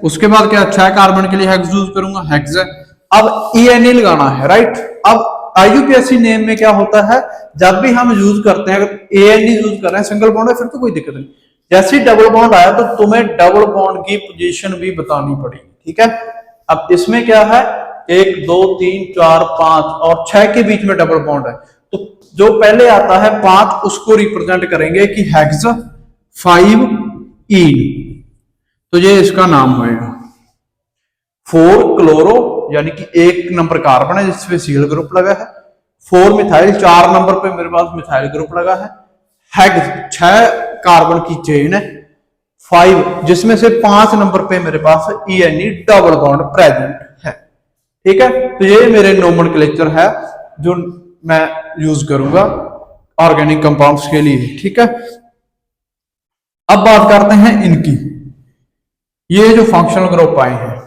उसके बाद क्या, 6 कार्बन के लिए हेक्स यूज करूंगा, हेक्स है। अब ENA लगाना है, राइट। अब IUPAC नेम में क्या होता है, जब भी हम यूज करते हैं, अगर AN यूज कर रहे हैं सिंगल बॉन्ड है फिर तो कोई दिक्कत नहीं। जैसे ही डबल बॉन्ड आया तो तुम्हें डबल बॉन्ड की पोजीशन भी बतानी पड़ेगी, ठीक है। अब इसमें क्या है, 1 2 3 4 5 और 6 के बीच में डबल बॉन्ड है, तो जो पहले आता है 5 उसको रिप्रेजेंट करेंगे कि हेक्स 5 ईन, तो ये इसका नाम होएगा। 4 क्लोरो यानी कि 1 नंबर कार्बन है जिसपे Cl ग्रुप लगा है, 4 मिथाइल 4 नंबर पे मेरे पास मिथाइल ग्रुप लगा है, हेक्स 6 कार्बन की चेन है, 5 जिसमें से 5 नंबर पे मेरे पास ENE डबल बॉन्ड प्रेजेंट है, ठीक है। तो ये मेरे नोमेनक्लेचर है जो मैं यूज करूंगा ऑर्गेनिक कंपाउंड्स के लिए, ठीक है। अब बात करते हैं इनकी, ये जो फंक्शनल ग्रुप आए हैं,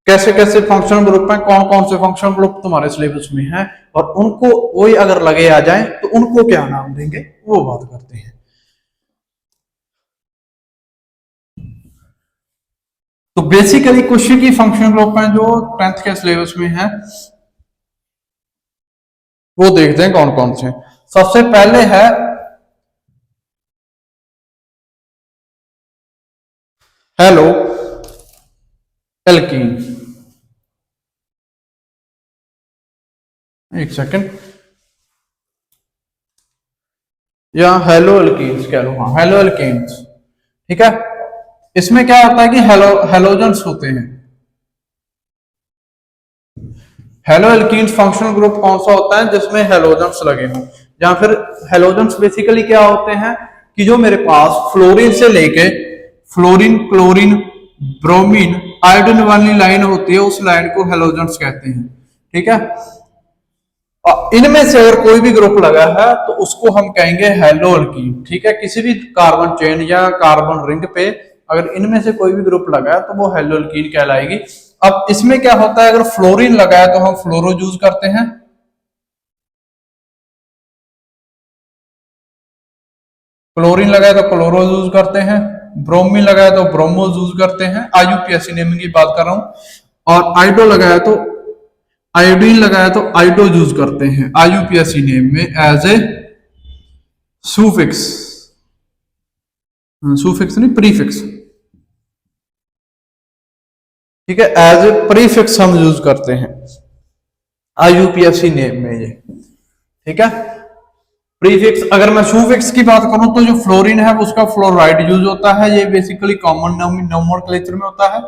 कैसे कैसे फंक्शनल ग्रुप हैं, कौन कौन से फंक्शनल ग्रुप तुम्हारे सिलेबस में हैं, और उनको वही अगर लगे आ जाए तो उनको क्या नाम देंगे, वो बात करते हैं। तो बेसिकली कुछ की फंक्शनल ग्रुप हैं जो 10th के सिलेबस में है, वो देखते हैं कौन कौन से। सबसे पहले है हेलो एल्कीन, एक सेकंड, या हेलो एल्कीन्स कह लो, हाँ हेलो एल्कीन्स, ठीक है। इसमें क्या होता है कि हेलोजेंस होते हैं। हेलो एल्कीन्स फंक्शनल ग्रुप कौन सा होता है जिसमें हेलोजेंस लगे हों, या फिर हेलोजेंस बेसिकली क्या होते हैं कि जो मेरे पास फ्लोरीन से लेके फ्लोरीन क्लोरीन ब्रोमीन आयोडीन वाली लाइन होती है, उस लाइन को हेलोजेंस कहते हैं, ठीक है। इनमें से अगर कोई भी ग्रुप लगा है तो उसको हम कहेंगे हेलो एल्कीन, ठीक है। किसी भी कार्बन चेन या कार्बन रिंग पे अगर इनमें से कोई भी ग्रुप लगा है तो वो हेलो एल्कीन कहलाएगी। अब इसमें क्या होता है, अगर फ्लोरीन लगा है तो हम फ्लोरो यूज करते हैं, क्लोरीन लगा है तो क्लोरो यूज करते हैं, ब्रोमीन लगा है तो ब्रोमो यूज करते हैं, IUPAC नेमिंग की बात कर रहा हूं, और आइडो लगा है तो आयोडीन लगाया तो आइडो यूज करते हैं आईयूपीएसी नेम में एज ए सुफिक्स, सुफिक्स नहीं प्रीफिक्स, ठीक है, एज ए प्रीफिक्स हम यूज करते हैं आईयूपीएसी नेम में ये, ठीक है। प्रीफिक्स, अगर मैं सुफिक्स की बात करूं तो जो फ्लोरीन है उसका फ्लोराइड यूज होता है, ये बेसिकली कॉमन नोमेनक्लेचर में होता है।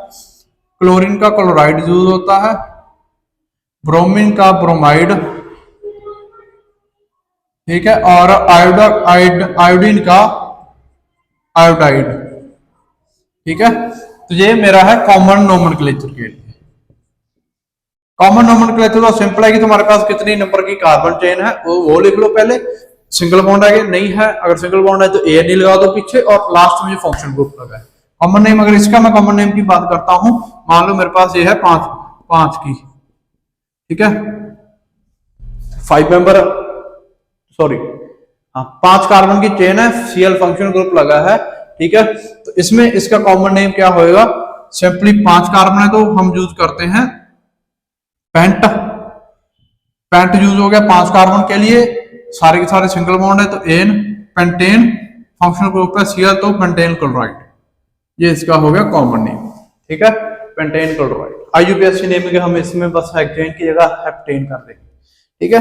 क्लोरीन का क्लोराइड यूज होता है, ब्रोमीन का ब्रोमाइड, ठीक है, और आयोडीन का आयोडाइड, ठीक है। तो ये मेरा है कॉमन नोमेनक्लेचर के लिए। कॉमन नोमेनक्लेचर तो सिंपल है कि तुम्हारे पास कितनी नंबर की कार्बन चेन है वो लिख लो पहले, सिंगल बॉन्ड है कि नहीं है, अगर सिंगल बॉन्ड है तो ए नहीं लगा दो पीछे, और लास्ट में जो फंक्शन ग्रुप लगा है। कॉमन नेम, अगर इसका मैं कॉमन नेम की बात करता हूं, मान लो मेरे पास ये है पांच की, ठीक है, 5 मेंबर, सॉरी हाँ 5 कार्बन की चेन है, Cl फंक्शन ग्रुप लगा है, ठीक है। तो इसमें इसका कॉमन नेम क्या होएगा, सिंपली 5 कार्बन है तो हम यूज करते हैं पेंट, पेंट यूज हो गया 5 कार्बन के लिए, सारे के सारे सिंगल बॉन्ड है तो एन, पेंटेन फंक्शनल ग्रुप है Cl तो पेंटेन क्लोराइड, ये इसका हो गया कॉमन नेम, ठीक है, पेंटेन क्लोराइड। आईयूपीएसी नेम के हम इसमें बस हेक्टेन की जगह हेप्टेन कर देंगे, ठीक है।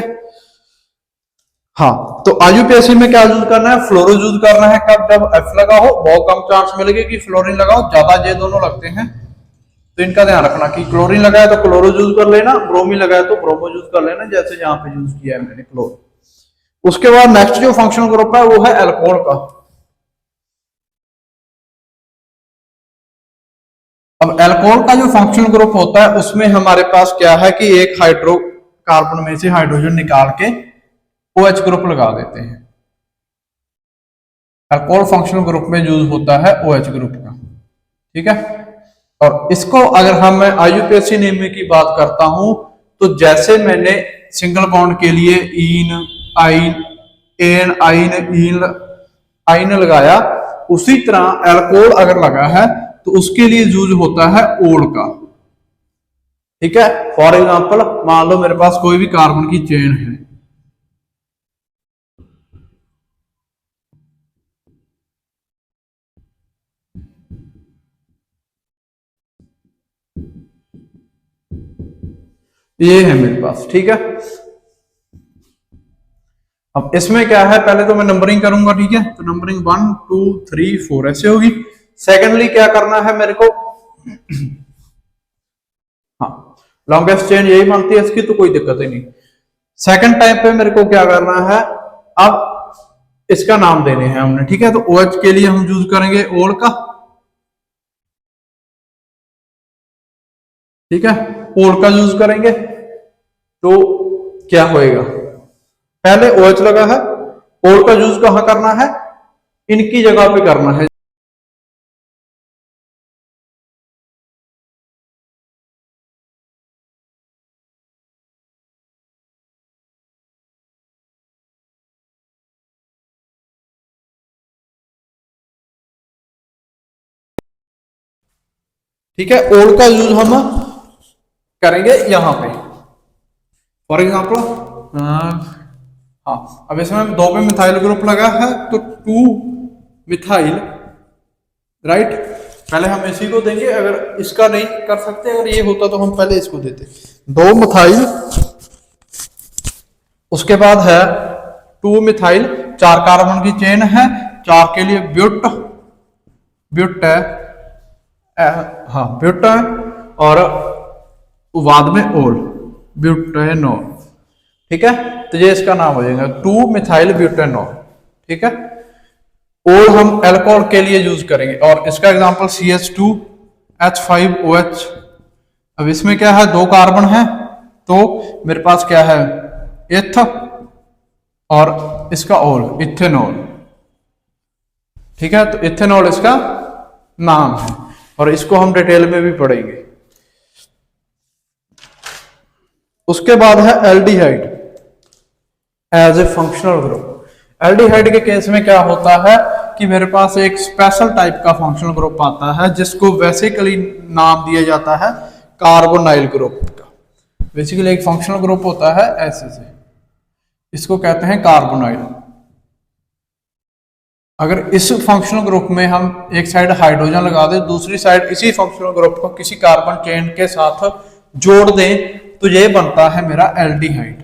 हाँ, तो आईयूपीएसी में क्या यूज करना है, फ्लोरो यूज करना है, कब, जब एफ लगा हो, बहुत कम चांस मिलेगी कि फ्लोरीन लगाओ, ज्यादा ये दोनों लगते हैं, तो इनका ध्यान रखना कि क्लोरीन लगाया तो क्लोरो यूज कर लेना, ब्रोमीन लगाया तो ब्रोमो यूज कर लेना, जैसे यहाँ पे यूज किया है मैंने क्लोरो। उसके बाद नेक्स्ट जो फंक्शनल ग्रुप है वो है एल्कोहल का। अब एल्कोहल का जो फंक्शनल ग्रुप होता है उसमें हमारे पास क्या है कि एक हाइड्रोकार्बन में से हाइड्रोजन निकाल के OH ग्रुप लगा देते हैं। एल्कोहल फंक्शनल ग्रुप में यूज होता है OH ग्रुप का, ठीक है। और इसको अगर हम मैं आईयूपीएसी नेम की बात करता हूं तो जैसे मैंने सिंगल बॉन्ड के लिए इन, आइन, एन, आइन, आइन लगाया, उसी तरह एल्कोहल अगर लगा है तो उसके लिए यूज होता है ओल का, ठीक है। फॉर एग्जांपल मान लो मेरे पास कोई भी कार्बन की चेन है, ये है मेरे पास, ठीक है। अब इसमें क्या है, पहले तो मैं नंबरिंग करूंगा, ठीक है, तो नंबरिंग 1 2 3 4 ऐसे होगी। सेकेंडली क्या करना है मेरे को, हाँ लॉन्गेस्ट चेन यही बनती है इसकी, तो कोई दिक्कत ही नहीं। सेकंड टाइप पे मेरे को क्या करना है, अब इसका नाम देने हैं हमने, ठीक है। तो OH के लिए हम यूज करेंगे ओल का, ठीक है, ओल का यूज करेंगे। तो क्या होएगा, पहले OH लगा है, ओल का यूज कहां करना है, इनकी जगह पे करना है, ठीक है। ओल का यूज हम करेंगे यहां पे, फॉर एग्जाम्पल हाँ, अब इसमें 2 पे मिथाइल ग्रुप लगा है तो 2 मिथाइल, राइट। पहले हम इसी को देंगे, अगर इसका नहीं कर सकते, अगर ये होता तो हम पहले इसको देते, 2 मिथाइल, उसके बाद है 2 मिथाइल, 4 कार्बन की चेन है, 4 के लिए ब्यूट है, हाँ ब्यूट है, और बाद में ओल, ब्यूटेनॉल, ठीक है। तो ये इसका नाम हो जाएगा 2 मिथाइल ब्यूटेनॉल, ठीक है। ओल हम एल्कोहल के लिए यूज करेंगे, और इसका एग्जांपल CH2H5OH। अब इसमें क्या है, 2 कार्बन है, तो मेरे पास क्या है, एथ, और इसका ओल इथेनॉल, ठीक है। तो इथेनॉल इसका नाम है, और इसको हम डिटेल में भी पढ़ेंगे। उसके बाद है aldehyde as a functional group. Aldehyde के केस में क्या होता है कि मेरे पास एक स्पेशल टाइप का फंक्शनल ग्रुप आता है जिसको बेसिकली नाम दिया जाता है कार्बोनाइल ग्रुप का। बेसिकली एक फंक्शनल ग्रुप होता है ऐसे से, इसको कहते हैं कार्बोनाइल। अगर इस फंक्शनल ग्रुप में हम एक साइड हाइड्रोजन लगा दें, दूसरी साइड इसी फंक्शनल ग्रुप को किसी कार्बन चेन के साथ जोड़ दें, तो ये बनता है मेरा एल्डिहाइड।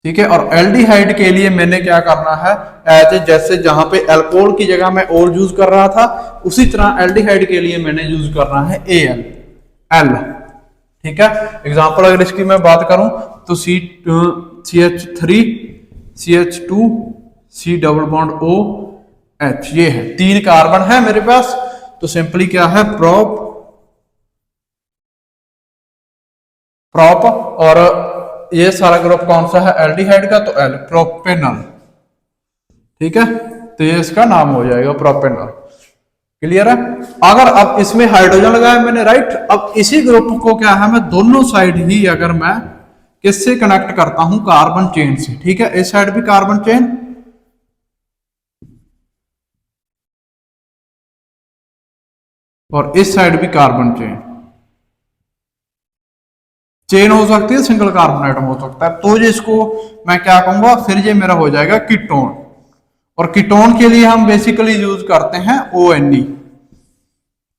ठीक है, और एल्डिहाइड के लिए मैंने क्या करना है, एज जैसे जहां पे अल्कोहल की जगह मैं और यूज कर रहा था, उसी तरह एल्डिहाइड के लिए मैंने यूज करना है एल एल। ठीक है, एग्जांपल अगर इसकी मैं बात करूं तो CH3 CH2 C double bond OH, ये है 3 कार्बन है मेरे पास, तो सिंपली क्या है प्रोप और ये सारा ग्रुप कौन सा है एल्डिहाइड का, तो एल प्रोपेनॉल। ठीक है, तो ये इसका नाम हो जाएगा प्रोपेनॉल। क्लियर है। अगर अब इसमें हाइड्रोजन लगाया मैंने, राइट, अब इसी ग्रुप को क्या है, मैं दोनों साइड ही अगर मैं किससे कनेक्ट करता हूं, कार्बन चेन से। ठीक है, इस साइड भी कार्बन चेन और इस साइड भी कार्बन चेन हो सकती है, सिंगल कार्बन एटम हो सकता है, तो ये इसको मैं क्या कहूंगा, फिर ये मेरा हो जाएगा कीटोन। और कीटोन के लिए हम बेसिकली यूज करते हैं ONe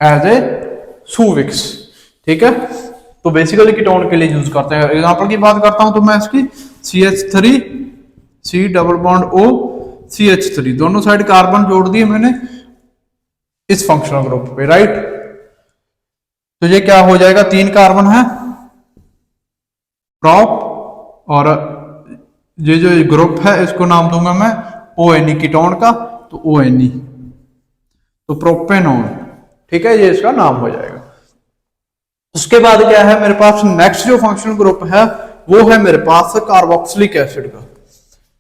एज ए सुफिक्स। ठीक है, तो बेसिकली कीटोन के लिए यूज करते हैं। एग्जांपल की बात करता हूं तो मैं इसकी CH3 C double bond O CH3, दोनों साइड कार्बन जोड़ दिए मैंने इस फंक्शनल ग्रुप पे, राइट। तो ये क्या हो जाएगा, 3 कार्बन है प्रोप, और ये जो ग्रुप है इसको नाम दूंगा मैं ONe कीटोन का, तो ONe, तो प्रोपेनॉन। ठीक है, ये इसका नाम हो जाएगा। उसके बाद क्या है मेरे पास, नेक्स्ट जो फंक्शनल ग्रुप है वो है मेरे पास कार्बोक्सिलिक एसिड का।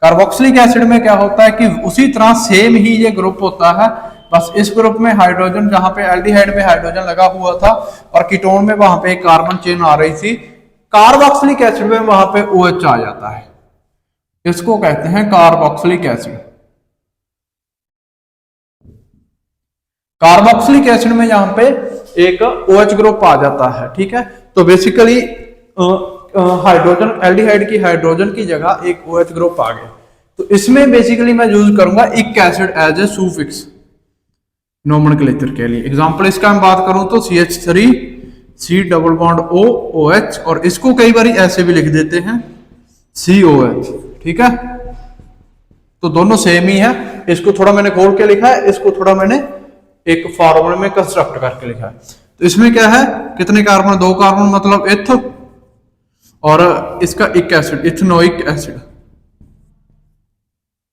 कार्बोक्सिलिक एसिड में क्या होता है कि उसी तरह सेम ही ये ग्रुप होता है, बस इस ग्रुप में हाइड्रोजन, जहां पे एल्डिहाइड में हाइड्रोजन लगा हुआ था और कीटोन में वहां पे एक कार्बन चेन आ रही थी, कार्बोक्सिलिक एसिड में वहां पे OH आ जाता है, इसको कहते हैं कार्बोक्सिलिक एसिड। कार्बोक्सिलिक एसिड में यहां पे एक OH ग्रुप आ जाता है। ठीक है, तो बेसिकली हाइड्रोजन, एल्डिहाइड की हाइड्रोजन की जगह एक OH ग्रुप आ गया, तो इसमें बेसिकली मैं यूज करूंगा ic acid as a suffix nomenclature के लिए। एग्जांपल इसका मैं बात करूं तो CH3 C double bond O OH, और इसको कई बार ऐसे भी लिख देते हैं COH। ठीक है, तो दोनों सेम ही है, इसको थोड़ा मैंने खोल के लिखा है, इसको थोड़ा मैंने एक फॉर्मूले में कंस्ट्रक्ट करके लिखा है। तो इसमें क्या है, कितने कार्बन, 2 कार्बन, मतलब इथ, और इसका इक acid ethanoic acid,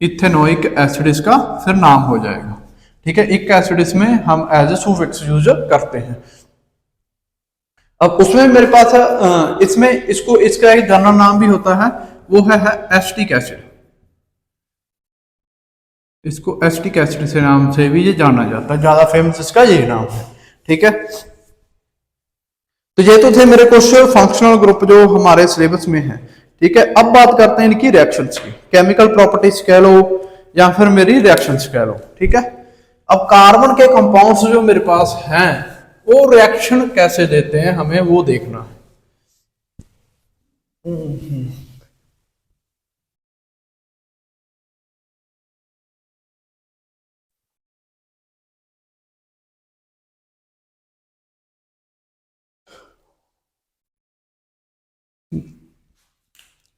ethanoic acid इसका फिर नाम हो जाएगा। ठीक है, इक एसिड इसमें हम एज ए सुफिक्स यूज करते हैं। अब उसमें मेरे पास इसमें इसको, इसका एक जनरल नाम भी होता है, वो है एसिटिक एसिड, इसको एसिटिक एसिड से नाम से भी ये जाना जाता है, ज्यादा फेमस इसका ये नाम है। ठीक है, तो ये तो थे मेरे कुछ फंक्शनल ग्रुप जो हमारे सिलेबस में है। ठीक है, अब बात करते हैं इनकी रिएक्शंस की, केमिकल प्रॉपर्टीज कह लो या फिर मेरी रिएक्शंस कह लो। ठीक है, अब कार्बन के कंपाउंड्स जो मेरे पास हैं वो रिएक्शन कैसे देते हैं, हमें वो देखना है।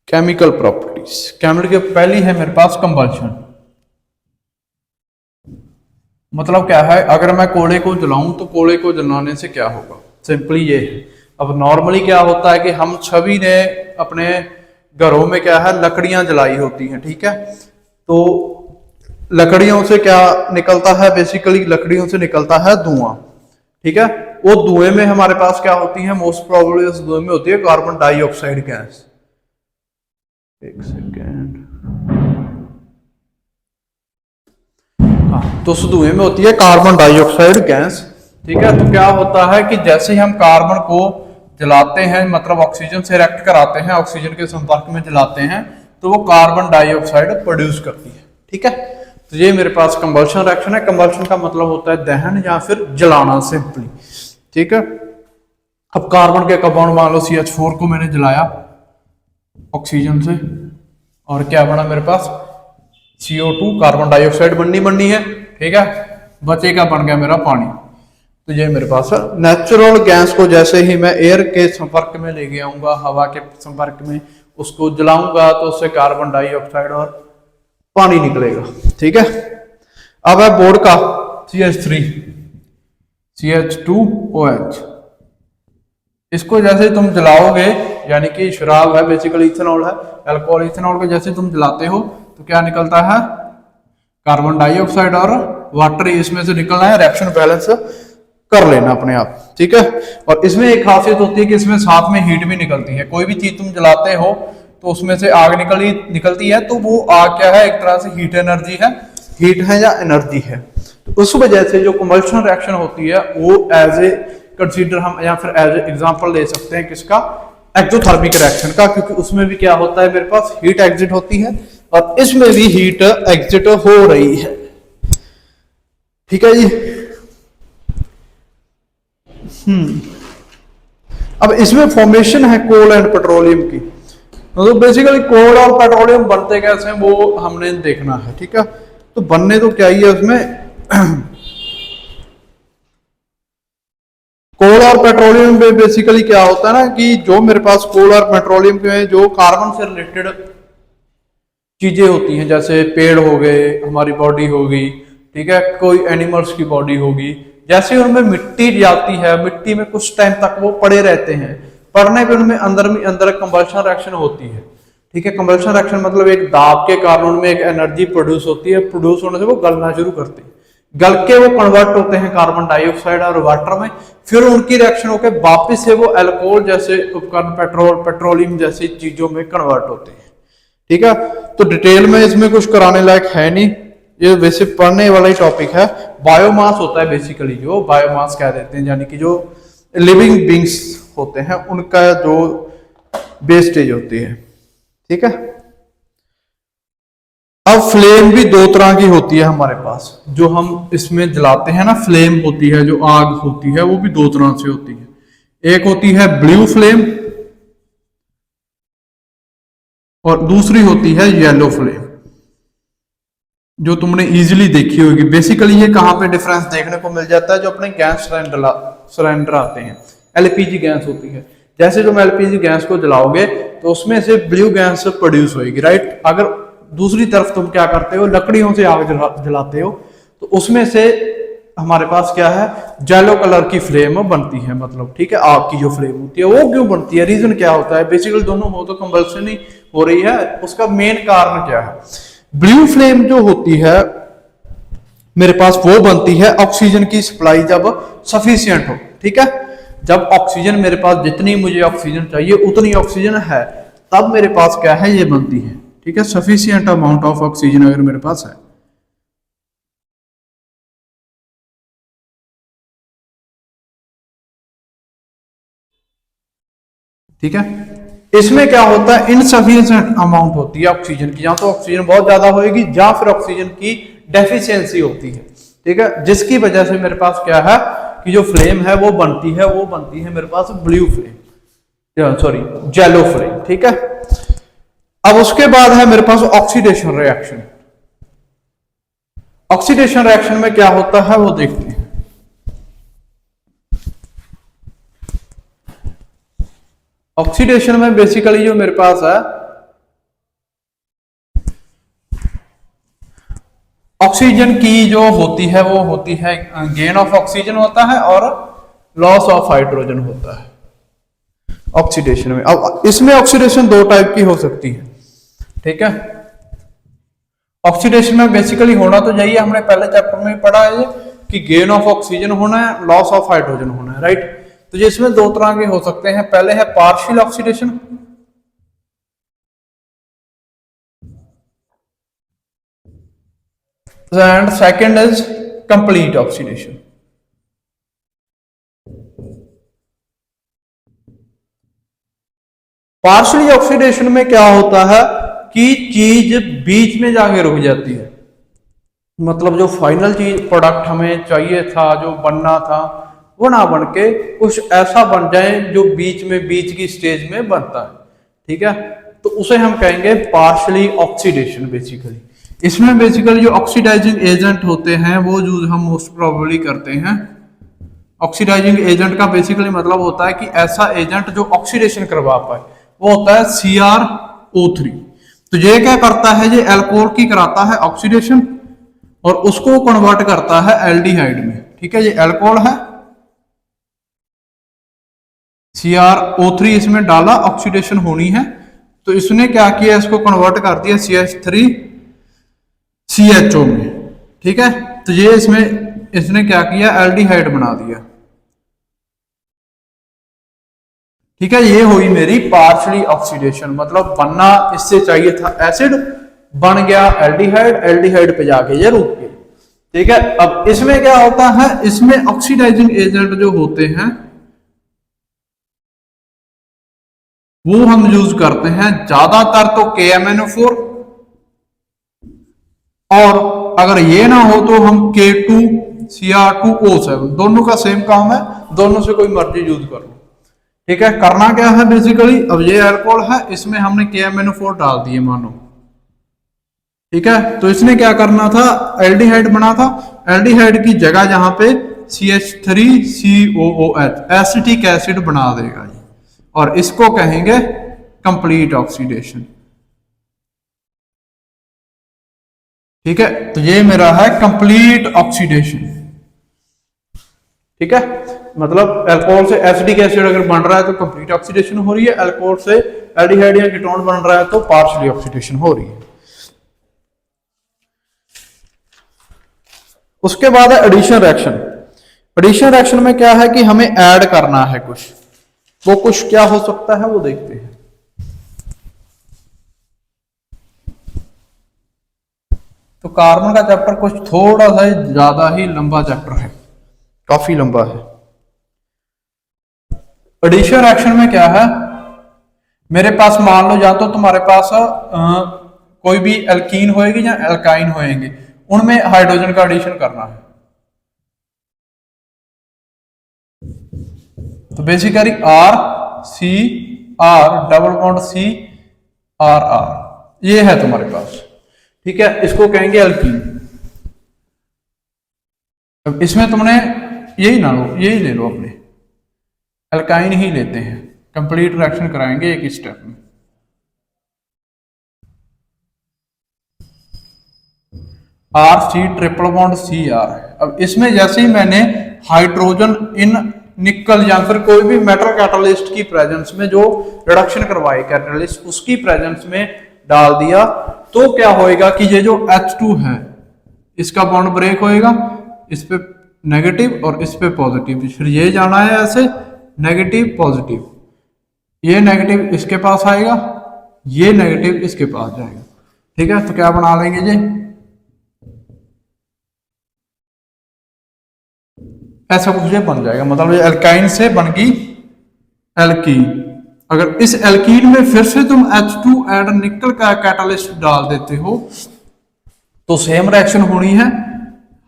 केमिकल प्रॉपर्टीज, केमिकल की पहली है मेरे पास कंबल्शन। मतलब क्या है, अगर मैं कोयले को जलाऊं तो कोयले को जलाने से क्या होगा, सिंपली ये है। अब नॉर्मली क्या होता है कि हम सभी ने अपने घरों में क्या है लकड़ियां जलाई होती हैं। ठीक है, तो लकड़ियों से क्या निकलता है, बेसिकली लकड़ियों से निकलता है धुआं। ठीक है, वो धुएं में हमारे पास क्या होती है, मोस्ट प्रोबेबली उस धुएं में होती है कार्बन डाइऑक्साइड गैस। एक सेकेंड, हाँ, तो उस धुएं में होती है कार्बन डाइऑक्साइड गैस। ठीक है, तो क्या होता है कि जैसे ही हम कार्बन को जलाते हैं, मतलब ऑक्सीजन से रिएक्ट कराते हैं, ऑक्सीजन के संपर्क में जलाते हैं, तो वो कार्बन डाइऑक्साइड प्रोड्यूस करती है। ठीक है, तो ये मेरे पास कंबल्शन रिएक्शन है। कंबल्शन का मतलब होता है दहन या फिर जलाना, सिंपली। ठीक है, अब कार्बन के कंपाउंड मान लो CH4 को मैंने जलाया ऑक्सीजन से, और क्या बना मेरे पास CO2, कार्बन डाइऑक्साइड बननी है, ठीक है, बचेगा बन गया मेरा पानी। तो ये मेरे पास नेचुरल गैस को जैसे ही मैं एयर के संपर्क में लेके आऊंगा, हवा के संपर्क में, उसको जलाऊंगा तो उससे कार्बन डाइऑक्साइड और पानी निकलेगा, ठीक है। अब है बोर्ड का CH3 CH2OH, इसको जैसे तुम जलाओगे, यानी कि शराब है बेसिकली इथेनॉल है, अल्कोहल, इथेनॉल को जैसे तुम जलाते हो तो क्या निकलता है, कार्बन डाइऑक्साइड और वाटर, इसमें से निकलना है, रिएक्शन बैलेंस कर लेना अपने आप, ठीक है। और इसमें एक खासियत होती है कि इसमें साथ में हीट भी निकलती है। कोई भी चीज तुम जलाते हो तो उसमें से आग निकलती है, तो वो आग क्या है, एक तरह से हीट एनर्जी है, हीट है या एनर्जी है। तो उस वजह से जो कंबल्शन रिएक्शन होती है वो एज ए कंसीडर हम, या फिर एज ए एग्जांपल ले सकते हैं किसका, एक्सोथर्मिक रिएक्शन का, क्योंकि उसमें भी क्या होता है, मेरे पास हीट एग्जिट होती है और इसमें भी हीट एग्जिट हो रही है, ठीक है जी। अब इसमें फॉर्मेशन है कोल एंड पेट्रोलियम की, तो बेसिकली कोल और पेट्रोलियम बनते कैसे हैं वो हमने देखना है, ठीक है। तो बनने तो क्या ही है उसमें कोल और पेट्रोलियम में बेसिकली क्या होता है ना, कि जो मेरे पास कोल और पेट्रोलियम में जो कार्बन से रिलेटेड चीजें होती हैं, जैसे पेड़ हो गए, हमारी बॉडी हो गई, ठीक है, कोई एनिमल्स की बॉडी होगी, जैसे उनमें मिट्टी जाती है, मिट्टी में कुछ टाइम तक वो पड़े रहते हैं, पड़ने पे उनमें अंदर कंबल्शन रिएक्शन होती है, ठीक है। कंबल्शन रिएक्शन मतलब एक दाब के कारण उनमें एक एनर्जी प्रोड्यूस होती है, प्रोड्यूस होने से वो गलना शुरू करते हैं, गल के वो कन्वर्ट होते हैं कार्बन डाइऑक्साइड और वाटर में, फिर उनकी रिएक्शन होकर वापिस से वो अल्कोहल जैसे उपकरण, पेट्रोलियम जैसी चीजों में कन्वर्ट होते हैं, ठीक है। तो डिटेल में इसमें कुछ कराने लायक है नहीं, ये वैसे पढ़ने वाला ही टॉपिक है। बायोमास होता है बेसिकली, जो बायोमास कह देते हैं, यानी कि जो लिविंग बींग्स होते हैं उनका जो वेस्टेज होती है, ठीक है। अब फ्लेम भी दो तरह की होती है हमारे पास, जो हम इसमें जलाते हैं ना, फ्लेम होती है, जो आग होती है, वो भी दो तरह से होती है। एक होती है ब्लू फ्लेम और दूसरी होती है येलो फ्लेम, जो तुमने इजीली देखी होगी। बेसिकली ये कहां पे डिफरेंस देखने को मिल जाता है, जो अपने गैस सिलेंडर आते हैं, एलपीजी गैस होती है, जैसे तुम एलपीजी गैस को जलाओगे तो उसमें से ब्लू गैस प्रोड्यूस होगी, राइट। अगर दूसरी तरफ तुम क्या करते हो, लकड़ियों से आग जलाते हो, तो उसमें से हमारे पास क्या है, येलो कलर की फ्लेम बनती है, मतलब, ठीक है। आग की जो फ्लेम होती है वो क्यों बनती है, रीजन क्या होता है, बेसिकली दोनों हो तो कंबल्शन ही हो रही है, उसका मेन कारण क्या है। ब्लू फ्लेम जो होती है मेरे पास वो बनती है ऑक्सीजन की सप्लाई जब सफिशिएंट हो, ठीक है। जब ऑक्सीजन मेरे पास, जितनी मुझे ऑक्सीजन चाहिए उतनी ऑक्सीजन है, तब मेरे पास क्या है, ये बनती है, ठीक है। सफिशिएंट अमाउंट ऑफ ऑक्सीजन अगर मेरे पास है, ठीक है। इसमें क्या होता है, इनसफिशिएंट अमाउंट होती है ऑक्सीजन की, या तो ऑक्सीजन बहुत ज्यादा होगी या फिर ऑक्सीजन की डेफिशिएंसी होती है, ठीक है। जिसकी वजह से मेरे पास क्या है कि जो फ्लेम है वो बनती है मेरे पास blue flame, sorry yellow flame, ठीक है। अब उसके बाद है मेरे पास ऑक्सीडेशन रिएक्शन। ऑक्सीडेशन रिएक्शन में क्या होता है वो देखते हैं। ऑक्सीडेशन में बेसिकली जो मेरे पास है, ऑक्सीजन की जो होती है वो होती है, गेन ऑफ ऑक्सीजन होता है और लॉस ऑफ हाइड्रोजन होता है ऑक्सीडेशन में। अब इसमें ऑक्सीडेशन दो टाइप की हो सकती है, ठीक है। ऑक्सीडेशन में बेसिकली होना तो यही है, हमने पहले चैप्टर में पढ़ा है कि गेन ऑफ ऑक्सीजन होना है, लॉस ऑफ हाइड्रोजन होना है, राइट। तो इसमें दो तरह के हो सकते हैं, पहले है partial oxidation and second is complete oxidation. Partial oxidation में क्या होता है कि चीज बीच में जाके रुक जाती है, मतलब जो फाइनल चीज प्रोडक्ट हमें चाहिए था, जो बनना था, वो ना बन के कुछ ऐसा बन जाए जो बीच की स्टेज में बनता है, ठीक है, तो उसे हम कहेंगे पार्शली ऑक्सीडेशन। बेसिकली इसमें बेसिकली जो ऑक्सीडाइजिंग एजेंट होते हैं वो यूज हम मोस्ट प्रोबेबली करते हैं। ऑक्सीडाइजिंग एजेंट का बेसिकली मतलब होता है कि ऐसा एजेंट जो ऑक्सीडेशन करवा पाए, वो होता है CrO3। तो ये क्या करता है, ये अल्कोहल की कराता है ऑक्सीडेशन और उसको कन्वर्ट करता है एल्डिहाइड में, ठीक है। ये अल्कोहल है, CrO3 इसमें डाला, ऑक्सीडेशन होनी है, तो इसने क्या किया, इसको कन्वर्ट कर दिया CH3CHO में, ठीक है। तो ये इसमें इसने क्या किया, एल्डिहाइड बना दिया, ठीक है। ये हुई मेरी पार्शली ऑक्सीडेशन, मतलब बनना इससे चाहिए था एसिड, बन गया एल्डिहाइड, एल्डिहाइड पे जाके ये रुक गया, ठीक है। अब इसमें क्या होता है, इसमें ऑक्सीडाइजिंग एजेंट जो होते हैं वो हम यूज करते हैं ज्यादातर तो KMnO4, और अगर ये ना हो तो हम K2Cr2O7, दोनों का सेम काम है, दोनों से कोई मर्जी यूज कर लो, ठीक है। करना क्या है बेसिकली, अब ये अल्कोहल है, इसमें हमने KMnO4 डाल दिए मानो, ठीक है। तो इसने क्या करना था, एल्डिहाइड बना था, एल्डिहाइड की जगह जहां पे CH3COOH एसिटिक एसिड बना देगा ये, और इसको कहेंगे कंप्लीट ऑक्सीडेशन, ठीक है। तो ये मेरा है कंप्लीट ऑक्सीडेशन, ठीक है। मतलब अल्कोहल से एसिटिक एसिड अगर बन रहा है तो कंप्लीट ऑक्सीडेशन हो रही है, अल्कोहल से एल्डिहाइड या कीटोन बन रहा है तो पार्शियली ऑक्सीडेशन हो रही है। उसके बाद है एडिशन रिएक्शन। एडिशन रिएक्शन में क्या है कि हमें ऐड करना है कुछ, वो कुछ क्या हो सकता है वो देखते हैं। तो कार्बन का चैप्टर कुछ थोड़ा सा ज्यादा ही लंबा चैप्टर है, काफी लंबा है। एडिशन रिएक्शन में क्या है, मेरे पास मान लो या तो तुम्हारे पास कोई भी एल्कीन होएगी या एल्काइन होएंगे, उनमें हाइड्रोजन का एडिशन करना है। तो basically R C R double bond CR ये है तुम्हारे पास, ठीक है, इसको कहेंगे एल्कीन। अब इसमें तुमने यही ना लो, यही ले लो, अपने एल्काइन ही लेते हैं, कंप्लीट रिएक्शन कराएंगे एक स्टेप में। RC triple bond CR। अब इसमें जैसे ही मैंने हाइड्रोजन इन निकल या फिर कोई भी मेटल कैटालिस्ट की प्रेजेंस में जो रिडक्शन करवाए कैटालिस्ट, उसकी प्रेजेंस में डाल दिया, तो क्या होएगा कि ये जो H2 है इसका बॉन्ड ब्रेक होएगा, इस पे नेगेटिव और इस पे पॉजिटिव, फिर ये जाना है ऐसे नेगेटिव पॉजिटिव, ये नेगेटिव इसके पास आएगा, ये नेगेटिव इसके पास जाएगा, ठीक है। तो क्या बना लेंगे ये, ऐसा कुछ ये बन जाएगा, मतलब ये एल्काइन से बन गई एल्कीन। अगर इस एल्कीन में फिर से तुम H2 एड निकल का कैटालिस्ट डाल देते हो तो सेम रिएक्शन होनी है,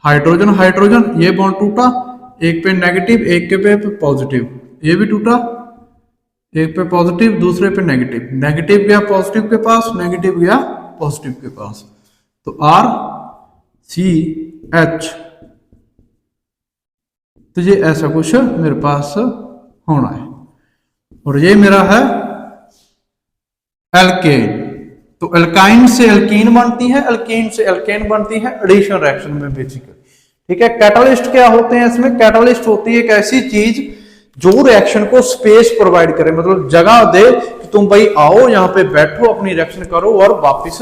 हाइड्रोजन हाइड्रोजन, ये बॉन्ड टूटा, एक पे नेगेटिव एक के पे पॉजिटिव, ये भी टूटा, एक पे पॉजिटिव दूसरे पे नेगेटिव, नेगेटिव गया पॉजिटिव के पास, नेगेटिव गया पॉजिटिव के पास, तो RCH। तो ये ऐसा कुछ मेरे पास होना है, और ये मेरा है एल्केन। तो एल्काइन से एल्कीन बनती है, एल्कीन से एल्केन बनती है एडिशन रिएक्शन में बेसिकली, ठीक है। कैटालिस्ट क्या होते हैं इसमें, कैटालिस्ट होती है एक ऐसी चीज जो रिएक्शन को स्पेस प्रोवाइड करे, मतलब जगह दे कि तुम भाई आओ यहाँ पे बैठो अपनी रिएक्शन करो और वापिस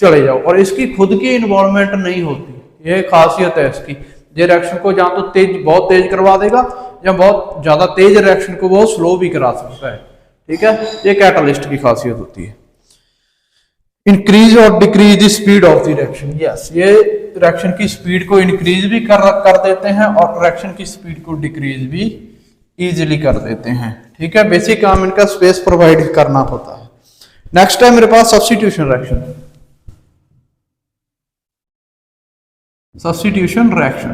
चले जाओ, और इसकी खुद की इन्वॉल्वमेंट नहीं होती, ये खासियत है इसकी। ये रिएक्शन को जहां तो बहुत तेज करवा देगा या बहुत ज्यादा तेज रिएक्शन को बहुत स्लो भी करा सकता है, ठीक है। ये कैटालिस्ट की खासियत होती है। इंक्रीज और decrease the speed of the reaction, yes, ये रिएक्शन की स्पीड को इंक्रीज भी कर देते हैं और रिएक्शन की स्पीड को डिक्रीज भी इजीली कर देते हैं, ठीक है। बेसिक काम इनका स्पेस प्रोवाइड करना होता है। नेक्स्ट है मेरे पास substitution reaction. Substitution reaction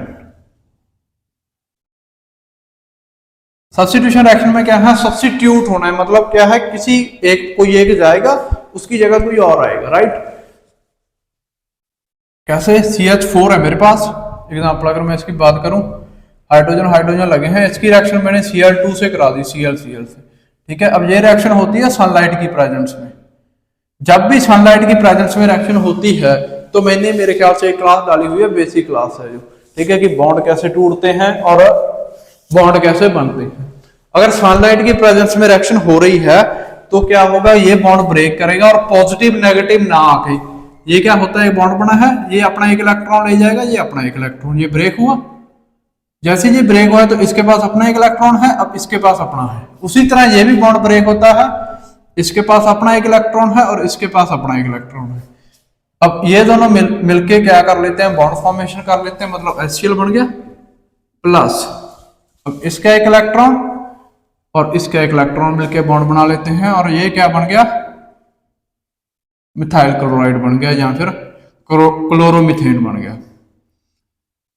substitution reaction में क्या है, सब्स्टिट्यूट होना है, मतलब क्या है, किसी एक कोई एक जाएगा उसकी जगह कोई और आएगा, राइट। कैसे, CH4 है मेरे पास एग्जांपल, अगर मैं इसकी बात करूं, हाइड्रोजन हाइड्रोजन लगे हैं, इसकी रिएक्शन मैंने Cl2 से करा दी, Cl से, ठीक है। अब ये रिएक्शन होती है सनलाइट की प्रेजेंस में। जब भी सनलाइट की प्रेजेंस में रिएक्शन होती है तो मैंने मेरे ख्याल से एक क्लास डाली हुई है, बेसिक क्लास है जो, ठीक है, कि बॉन्ड कैसे टूटते हैं और बॉन्ड कैसे बनते हैं। अगर सनलाइट की प्रेजेंस में रिएक्शन हो रही है तो क्या होगा, ये बॉन्ड ब्रेक करेगा और पॉजिटिव नेगेटिव ना आके ये क्या होता है, बॉन्ड बना है, ये अपना एक इलेक्ट्रॉन ले जाएगा, ये अपना एक इलेक्ट्रॉन, ये ब्रेक हुआ। जैसे ये ब्रेक हुआ तो इसके पास अपना एक इलेक्ट्रॉन है, अब इसके पास अपना है। उसी तरह ये भी बॉन्ड ब्रेक होता है, इसके पास अपना एक इलेक्ट्रॉन है और इसके पास अपना एक इलेक्ट्रॉन है। अब ये दोनों मिलके क्या कर लेते हैं, बॉन्ड फॉर्मेशन कर लेते हैं, मतलब HCl बन गया प्लस, अब इसका एक इलेक्ट्रॉन और इसका एक इलेक्ट्रॉन मिलके बॉन्ड बना लेते हैं और ये क्या बन गया, मिथाइल क्लोराइड बन गया या फिर क्लोरोमीथेन बन गया,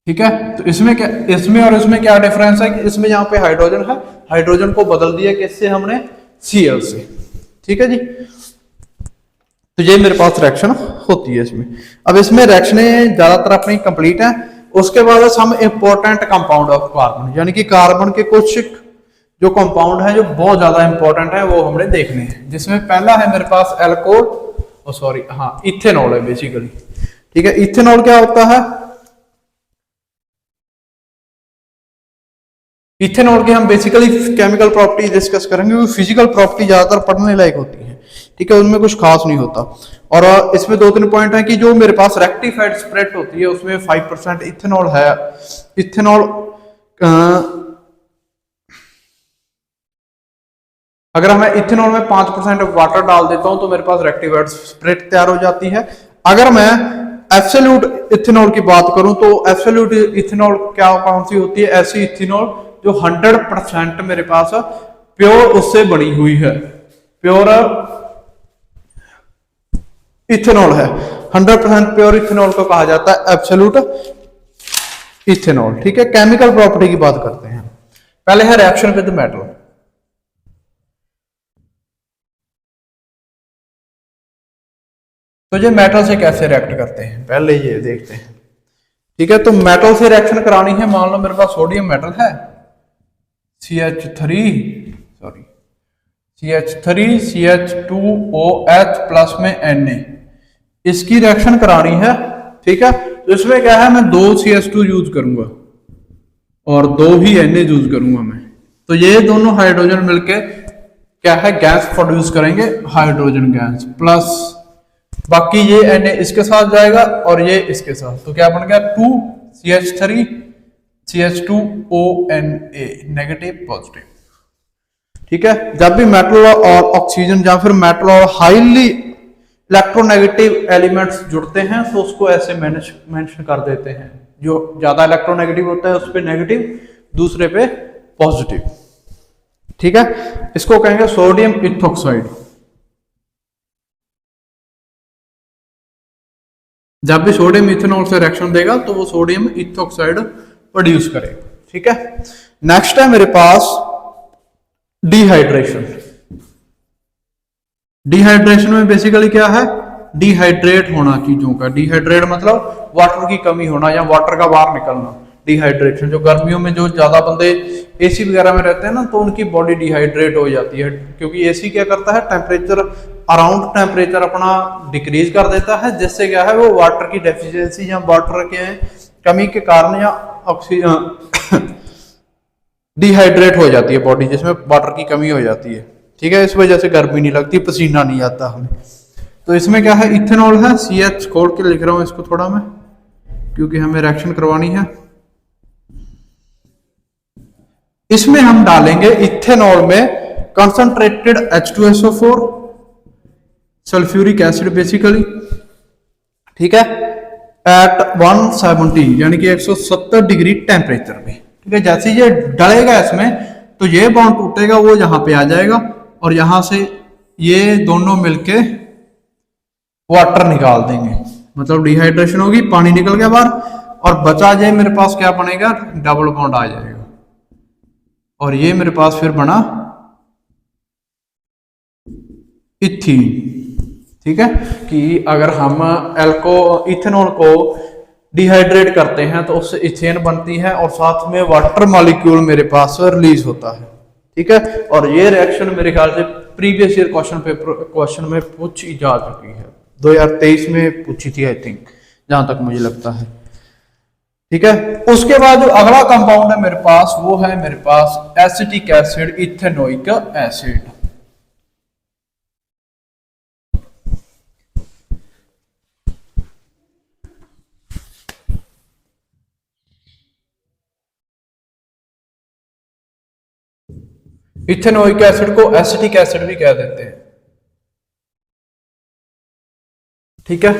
ठीक है। तो इसमें क्या, इसमें और इसमें क्या डिफरेंस है कि इसमें यहाँ पे हाइड्रोजन है, हाइड्रोजन को बदल दिया किससे हमने, Cl से, ठीक है जी। तो ये मेरे पास रिएक्शन होती है इसमें। अब इसमें रिएक्शनें ज्यादातर अपनी कंप्लीट है, उसके बाद हम इंपॉर्टेंट कंपाउंड ऑफ कार्बन, यानी कि कार्बन के कुछ जो कंपाउंड है जो बहुत ज्यादा इंपॉर्टेंट है वो हमने देखने हैं, जिसमें पहला है मेरे पास एल्कोहल, सॉरी हाँ इथेनॉल है बेसिकली, ठीक है। इथेनॉल क्या होता है, इथेनॉल की हम बेसिकली केमिकल प्रॉपर्टी डिस्कस करेंगे, फिजिकल प्रॉपर्टी ज्यादातर पढ़ने लायक होती है, ठीक है, उनमें कुछ खास नहीं होता। और इसमें 2-3 पॉइंट है कि जो मेरे पास रेक्टिफाइड स्प्रेड होती है उसमें 5% इथेनॉल है। इथेनॉल अगर मैं इथेनॉल में 5% वाटर डाल देता हूं तो मेरे पास रेक्टिफाइड स्प्रेड तैयार हो जाती है। अगर मैं एब्सोल्यूट इथेनॉल की बात करूं तो एब्सोल्यूट इथेनॉल क्या कौन सी होती है, ऐसी इथेनॉल जो 100% मेरे पास प्योर उससे बनी हुई है, प्योर इथेनॉल है, 100% प्योर इथेनॉल को कहा जाता है एब्सोल्यूट इथेनॉल, ठीक है। केमिकल प्रॉपर्टी की बात करते हैं, पहले है रिएक्शन विद मेटल। तो ये मेटल से कैसे रिएक्ट करते हैं पहले ये देखते हैं, ठीक है। तो मेटल से रिएक्शन करानी है, मान लो मेरे पास सोडियम मेटल है CH3 CH2OH प्लस में Na, इसकी रिएक्शन करानी है, ठीक है। तो इसमें क्या है, मैं 2 CH2 यूज करूंगा और 2 ही Na यूज करूंगा मैं। तो ये दोनों हाइड्रोजन मिलके क्या है, गैस प्रोड्यूस करेंगे, हाइड्रोजन गैस प्लस, बाकी ये Na इसके साथ जाएगा और ये इसके साथ, तो क्या बन गया 2 CH3 CH2ONA नेगेटिव पॉजिटिव, ठीक है। जब भी मेटल और ऑक्सीजन या फिर मेटल और हाईली इलेक्ट्रोनेगेटिव एलिमेंट्स जुड़ते हैं तो उसको ऐसे मेंशन कर देते हैं, जो ज्यादा इलेक्ट्रोनेगेटिव होता है उस पर नेगेटिव, दूसरे पे पॉजिटिव, ठीक है। इसको कहेंगे सोडियम इथॉक्साइड। जब भी सोडियम इथेनॉल से रिएक्शन देगा तो वो सोडियम इथॉक्साइड प्रोड्यूस करेगा, ठीक है। नेक्स्ट है मेरे पास डिहाइड्रेशन। डिहाइड्रेशन में बेसिकली क्या है, डिहाइड्रेट होना चीजों का, डिहाइड्रेट मतलब वाटर की कमी होना या वाटर का बाहर निकलना, डिहाइड्रेशन। जो गर्मियों में जो ज्यादा बंदे एसी वगैरह में रहते हैं ना तो उनकी बॉडी डिहाइड्रेट हो जाती है, क्योंकि एसी क्या करता है, टेम्परेचर अराउंड टेम्परेचर अपना डिक्रीज कर देता है, जिससे क्या है वो वाटर की डेफिशिएंसी या वाटर के कमी के कारण या ऑक्सीजन डिहाइड्रेट हो जाती है बॉडी, जिसमें वाटर की कमी हो जाती है, ठीक है। इस वजह से गर्मी नहीं लगती, पसीना नहीं आता हमें। तो इसमें क्या है, इथेनॉल है, CH खोल के लिख रहा हूं इसको थोड़ा मैं, क्योंकि हमें रिएक्शन करवानी है। इसमें हम डालेंगे इथेनॉल में concentrated H2SO4 sulphuric acid basically, ठीक है, एट 170 यानी कि 170 डिग्री टेम्परेचर पे, ठीक है। जैसे ये डलेगा इसमें तो ये बॉन्ड टूटेगा, वो यहां पे आ जाएगा और यहां से ये दोनों मिलके वाटर निकाल देंगे, मतलब डिहाइड्रेशन होगी, पानी निकल गया बाहर और बचा जाए मेरे पास क्या बनेगा, डबल बॉन्ड आ जाएगा और ये मेरे पास फिर बना इथीन। ठीक है, कि अगर हम इथेनॉल को डिहाइड्रेट करते हैं तो उससे इथेन बनती है और साथ में वाटर मॉलिक्यूल मेरे पास रिलीज होता है। ठीक है, और ये रिएक्शन मेरे ख्याल से प्रीवियस ईयर क्वेश्चन में पूछी जा चुकी है, 2023 में पूछी थी आई थिंक, जहां तक मुझे लगता है। ठीक है, उसके बाद जो अगला कंपाउंड है मेरे पास वो है मेरे पास acetic acid, ethanoic acid. Ethanoic acid को एसिटिक एसिड भी कह देते हैं। ठीक है,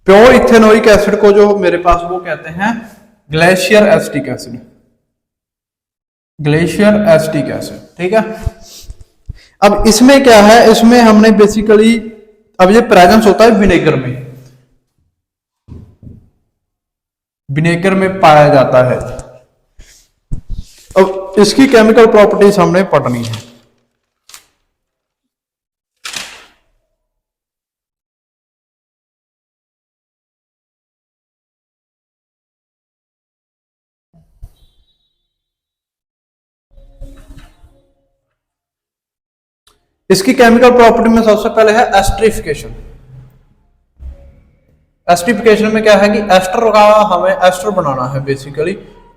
प्योर इथेनोइक एसिड को जो मेरे पास वो कहते हैं glacier acetic acid, glacier acetic acid. ठीक है, अब इसमें क्या है, इसमें हमने बेसिकली अब ये प्रेजेंस होता है विनेगर में पाया जाता है। अब इसकी केमिकल प्रॉपर्टीज हमने पढ़नी है। इसकी केमिकल प्रॉपर्टी में सबसे पहले है एस्टरिफिकेशन। एस्टरिफिकेशन में क्या है कि एस्टर का हमें एस्टर बनाना है बेसिकली।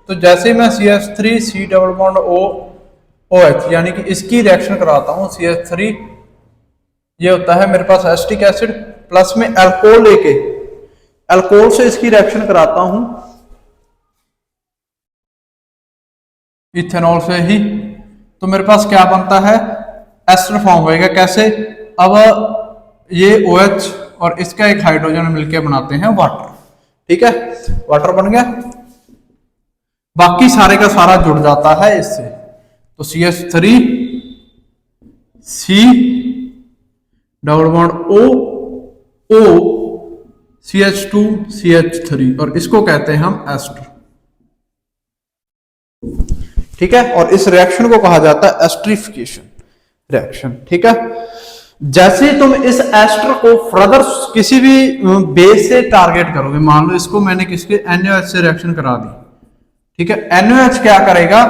तो जैसे मैं CH3 C double bond OH यानी कि इसकी रिएक्शन कराता हूं CH3, ये होता है मेरे पास एसिटिक एसिड, प्लस में अल्कोहल लेके अल्कोहल से इसकी रिएक्शन कराता हूं इथेनॉल से ही, तो मेरे पास क्या बनता है, एस्टर फॉर्म होएगा। कैसे, अब ये OH और इसका एक हाइड्रोजन मिलके बनाते हैं वाटर। ठीक है, वाटर बन गया, बाकी सारे का सारा जुड़ जाता है इससे। तो CH3 C double bond O CH2 CH3 और इसको कहते हैं हम एस्टर। ठीक है, और इस रिएक्शन को कहा जाता है एस्टरिफिकेशन रिएक्शन। ठीक है, जैसे तुम इस एस्टर को फर्दर किसी भी बेस से टारगेट करोगे, मान लो इसको मैंने किसके NaOH से रिएक्शन करा दी। ठीक है, NaOH क्या करेगा,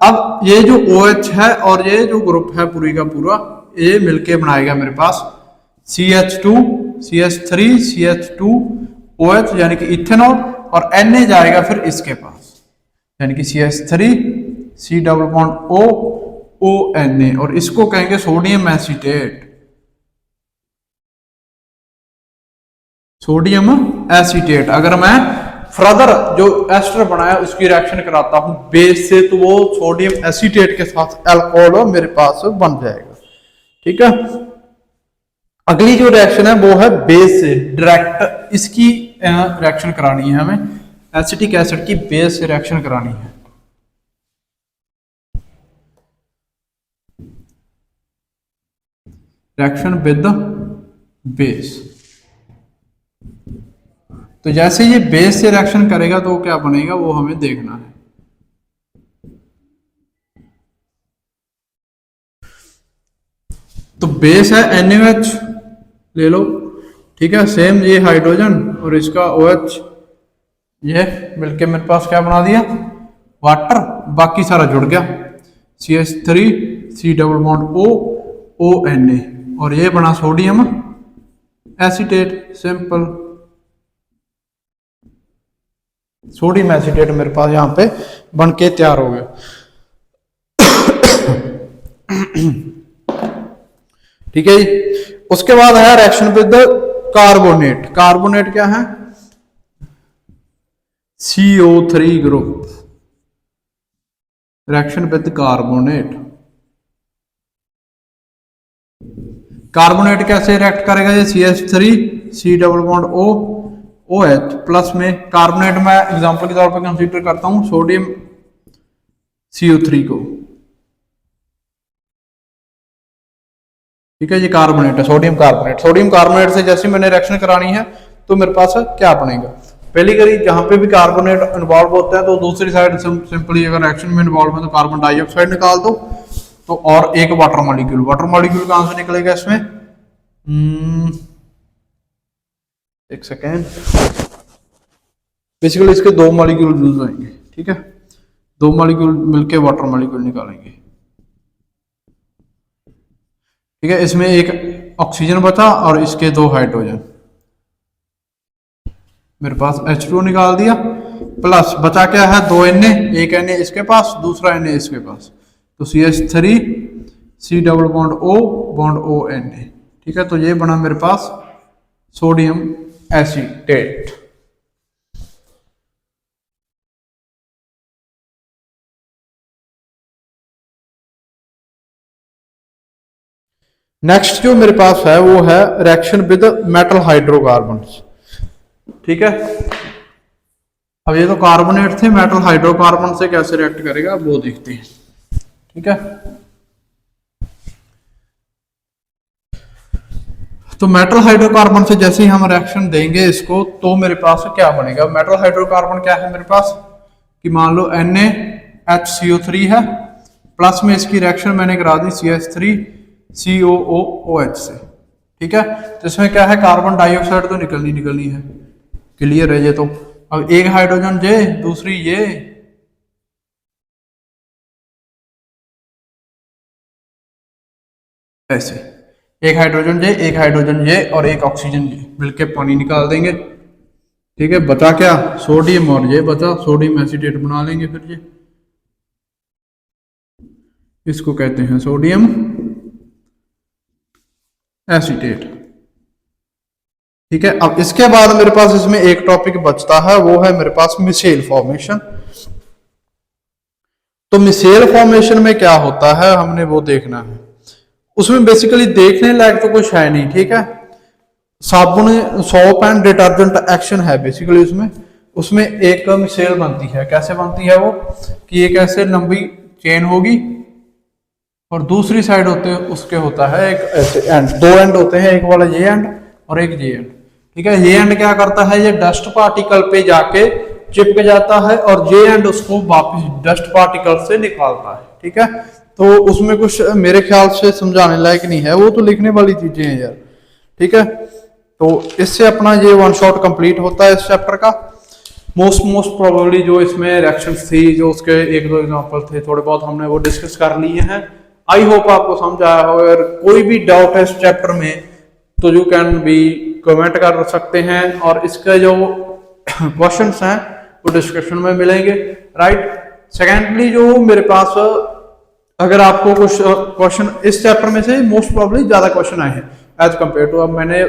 अब ये जो OH है और ये जो ग्रुप है पूरी का पूरा, ये मिलके बनाएगा मेरे पास CH2 CH3 CH2 OH यानी कि इथेनॉल, और Na जाएगा फिर इसके पास यानी कि CH3 C double bond ONA, और इसको कहेंगे सोडियम एसीटेट, सोडियम एसीटेट। अगर मैं फर्दर जो एस्टर बनाया उसकी रिएक्शन कराता हूं बेस से, तो वो सोडियम एसीटेट के साथ अल्कोहल मेरे पास बन जाएगा। ठीक है, अगली जो रिएक्शन है वो है बेस से डायरेक्ट इसकी रिएक्शन करानी है हमें, एसिटिक एसिड की बेस से रिएक्शन करानी है। रिएक्शन विद बेस, तो जैसे ये बेस से रिएक्शन करेगा तो क्या बनेगा वो हमें देखना है। तो बेस है NaOH ले लो। ठीक है, सेम ये हाइड्रोजन और इसका OH, ये मिलके मेरे पास क्या बना दिया, वाटर, बाकी सारा जुड़ गया CH3 C double bond ONA, और ये बना sodium acetate. Simple, sodium acetate मेरे पास यहां पे बन के तैयार हो गया। ठीक है जी, उसके बाद है रिएक्शन विद कार्बोनेट। कार्बोनेट क्या है, CO3 group, reaction with carbonate. Carbonate कैसे रिएक्ट करेगा, ये CH3 C double bond OH plus में कार्बोनेट में एग्जांपल के तौर पर कंसीडर करता हूं सोडियम CO3 को। ठीक है, ये कार्बोनेट है, सोडियम कार्बोनेट। सोडियम कार्बोनेट से जैसे मैंने रिएक्शन करानी है तो मेरे पास क्या बनेगा। पहली करी जहां पे भी कार्बोनेट इन्वॉल्व होता है तो दूसरी साइड सिंपली अगर रिएक्शन में इन्वॉल्व है तो कार्बन डाइऑक्साइड निकाल दो, तो और एक वाटर मॉलिक्यूल कहां से निकलेगा इसमें, एक सेकेंड, बेसिकली इसके दो मॉलिक्यूल यूज होंगे, ठीक है, दो मॉलिक्यूल मिलके वाटर मॉलिक्यूल निकालेंगे, ठीक है। इसमें एक ऑक्सीजन बचा और इसके दो हाइड्रोजन, मेरे पास H2O निकाल दिया, प्लस बचा क्या है, दो Na, एक Na इसके पास, दूसरा Na इसके पास, तो CH3 C double bond O Na, ठीक है। तो ये बना मेरे पास सोडियम एसीटेट। नेक्स्ट जो मेरे पास है वो है रिएक्शन विद मेटल हाइड्रोकार्बन्स, ठीक है। अब ये तो कार्बोनेट थे, मेटल हाइड्रोकार्बन से कैसे रिएक्ट करेगा वो देखते हैं, ठीक है। तो मेटल हाइड्रोकार्बन से जैसे ही हम रिएक्शन देंगे इसको, तो मेरे पास क्या बनेगा, मेटल हाइड्रोकार्बन क्या है मेरे पास, कि मान लो NaHCO3 है, प्लस में इसकी रिएक्शन मैंने करा दी CH3COOOH से, ठीक है। तो इसमें क्या है, कार्बन डाइऑक्साइड तो निकलनी है, क्लियर है ये तो। अब एक हाइड्रोजन जे, दूसरी ये, ऐसे एक हाइड्रोजन जे और एक ऑक्सीजन जे मिलके पानी निकाल देंगे, ठीक है। बचा क्या, सोडियम, और ये बचा सोडियम एसीटेट बना लेंगे फिर ये, इसको कहते हैं सोडियम एसीटेट, ठीक है। अब इसके बाद मेरे पास इसमें एक टॉपिक बचता है, वो है मेरे पास मिसेल फॉर्मेशन। तो मिसेल फॉर्मेशन में क्या होता है हमने वो देखना है। उसमें बेसिकली देखने लायक तो कुछ है नहीं, ठीक है। साबुन, सोप एंड डिटर्जेंट एक्शन है बेसिकली उसमें एक मिसेल बनती है। कैसे बनती है वो, कि एक ऐसे लंबी चेन होगी और दूसरी साइड उसके होता है एक ऐसे एंड, दो एंड होते हैं, एक वाला ये एंड और एक ये एंड, ठीक है। ये एंड क्या करता है, ये डस्ट पार्टिकल पे जाके चिपक जाता है और ये एंड उसको वापस डस्ट पार्टिकल से निकालता है, ठीक है। तो उसमें कुछ मेरे ख्याल से समझाने लायक नहीं है, वो तो लिखने वाली चीजें हैं यार, ठीक है। तो इससे अपना ये वन शॉट कंप्लीट होता है इस चैप्टर का। मोस्ट प्रोबेबली जो इसमें रिएक्शंस थी, जो उसके एक दो एग्जांपल थे, थोड़े बहुत हमने वो डिस्कस कर लिए हैं। आई होप आपको समझ आया हो। अगर कोई भी डाउट है इस चैप्टर में तो यू कैन भी कमेंट कर सकते हैं, और इसके जो क्वेश्चंस हैं वो डिस्क्रिप्शन में मिलेंगे, राइट। सेकेंडली जो मेरे पास, अगर आपको कुछ क्वेश्चन इस चैप्टर में से मोस्ट प्रोबेबली ज्यादा क्वेश्चन आए हैं एज कम्पेयर टू, अब मैंने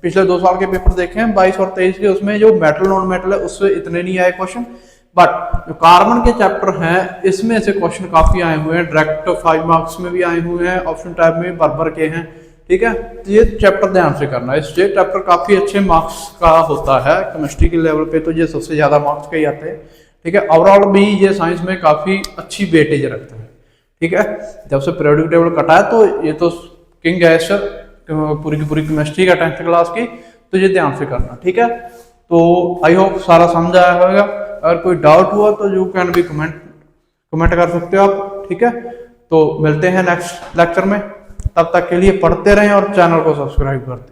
पिछले 2 साल के पेपर देखे हैं 22 और 23 के, उसमें जो मेटल नॉन मेटल है उससे इतने नहीं आए क्वेश्चन, बट जो कार्बन के चैप्टर हैं इसमें से क्वेश्चन काफी आए हुए हैं, डायरेक्ट 5 मार्क्स में भी आए हुए हैं, ऑप्शन टाइप में भर के हैं, ठीक है। तो ये चैप्टर ध्यान से करना है, इस चैप्टर काफी अच्छे मार्क्स का होता है। केमिस्ट्री के लेवल पे तो ये सबसे ज्यादा मार्क्स के ही आते हैं, ठीक है। ओवरऑल भी ये साइंस में काफी अच्छी वेटेज रखता है, ठीक है। जब से पीरियोडिक टेबल कटा है तो ये तो किंग है सर पूरी की पूरी केमिस्ट्री का 10th क्लास की, तो ये ध्यान से करना, ठीक है। तो आई होप सारा समझ आया होगा। अगर कोई डाउट हुआ तो यू कैन भी कमेंट कर सकते हो आप, ठीक है। तो मिलते हैं नेक्स्ट लेक्चर में, तब तक के लिए पढ़ते रहें और चैनल को सब्सक्राइब करते हैं।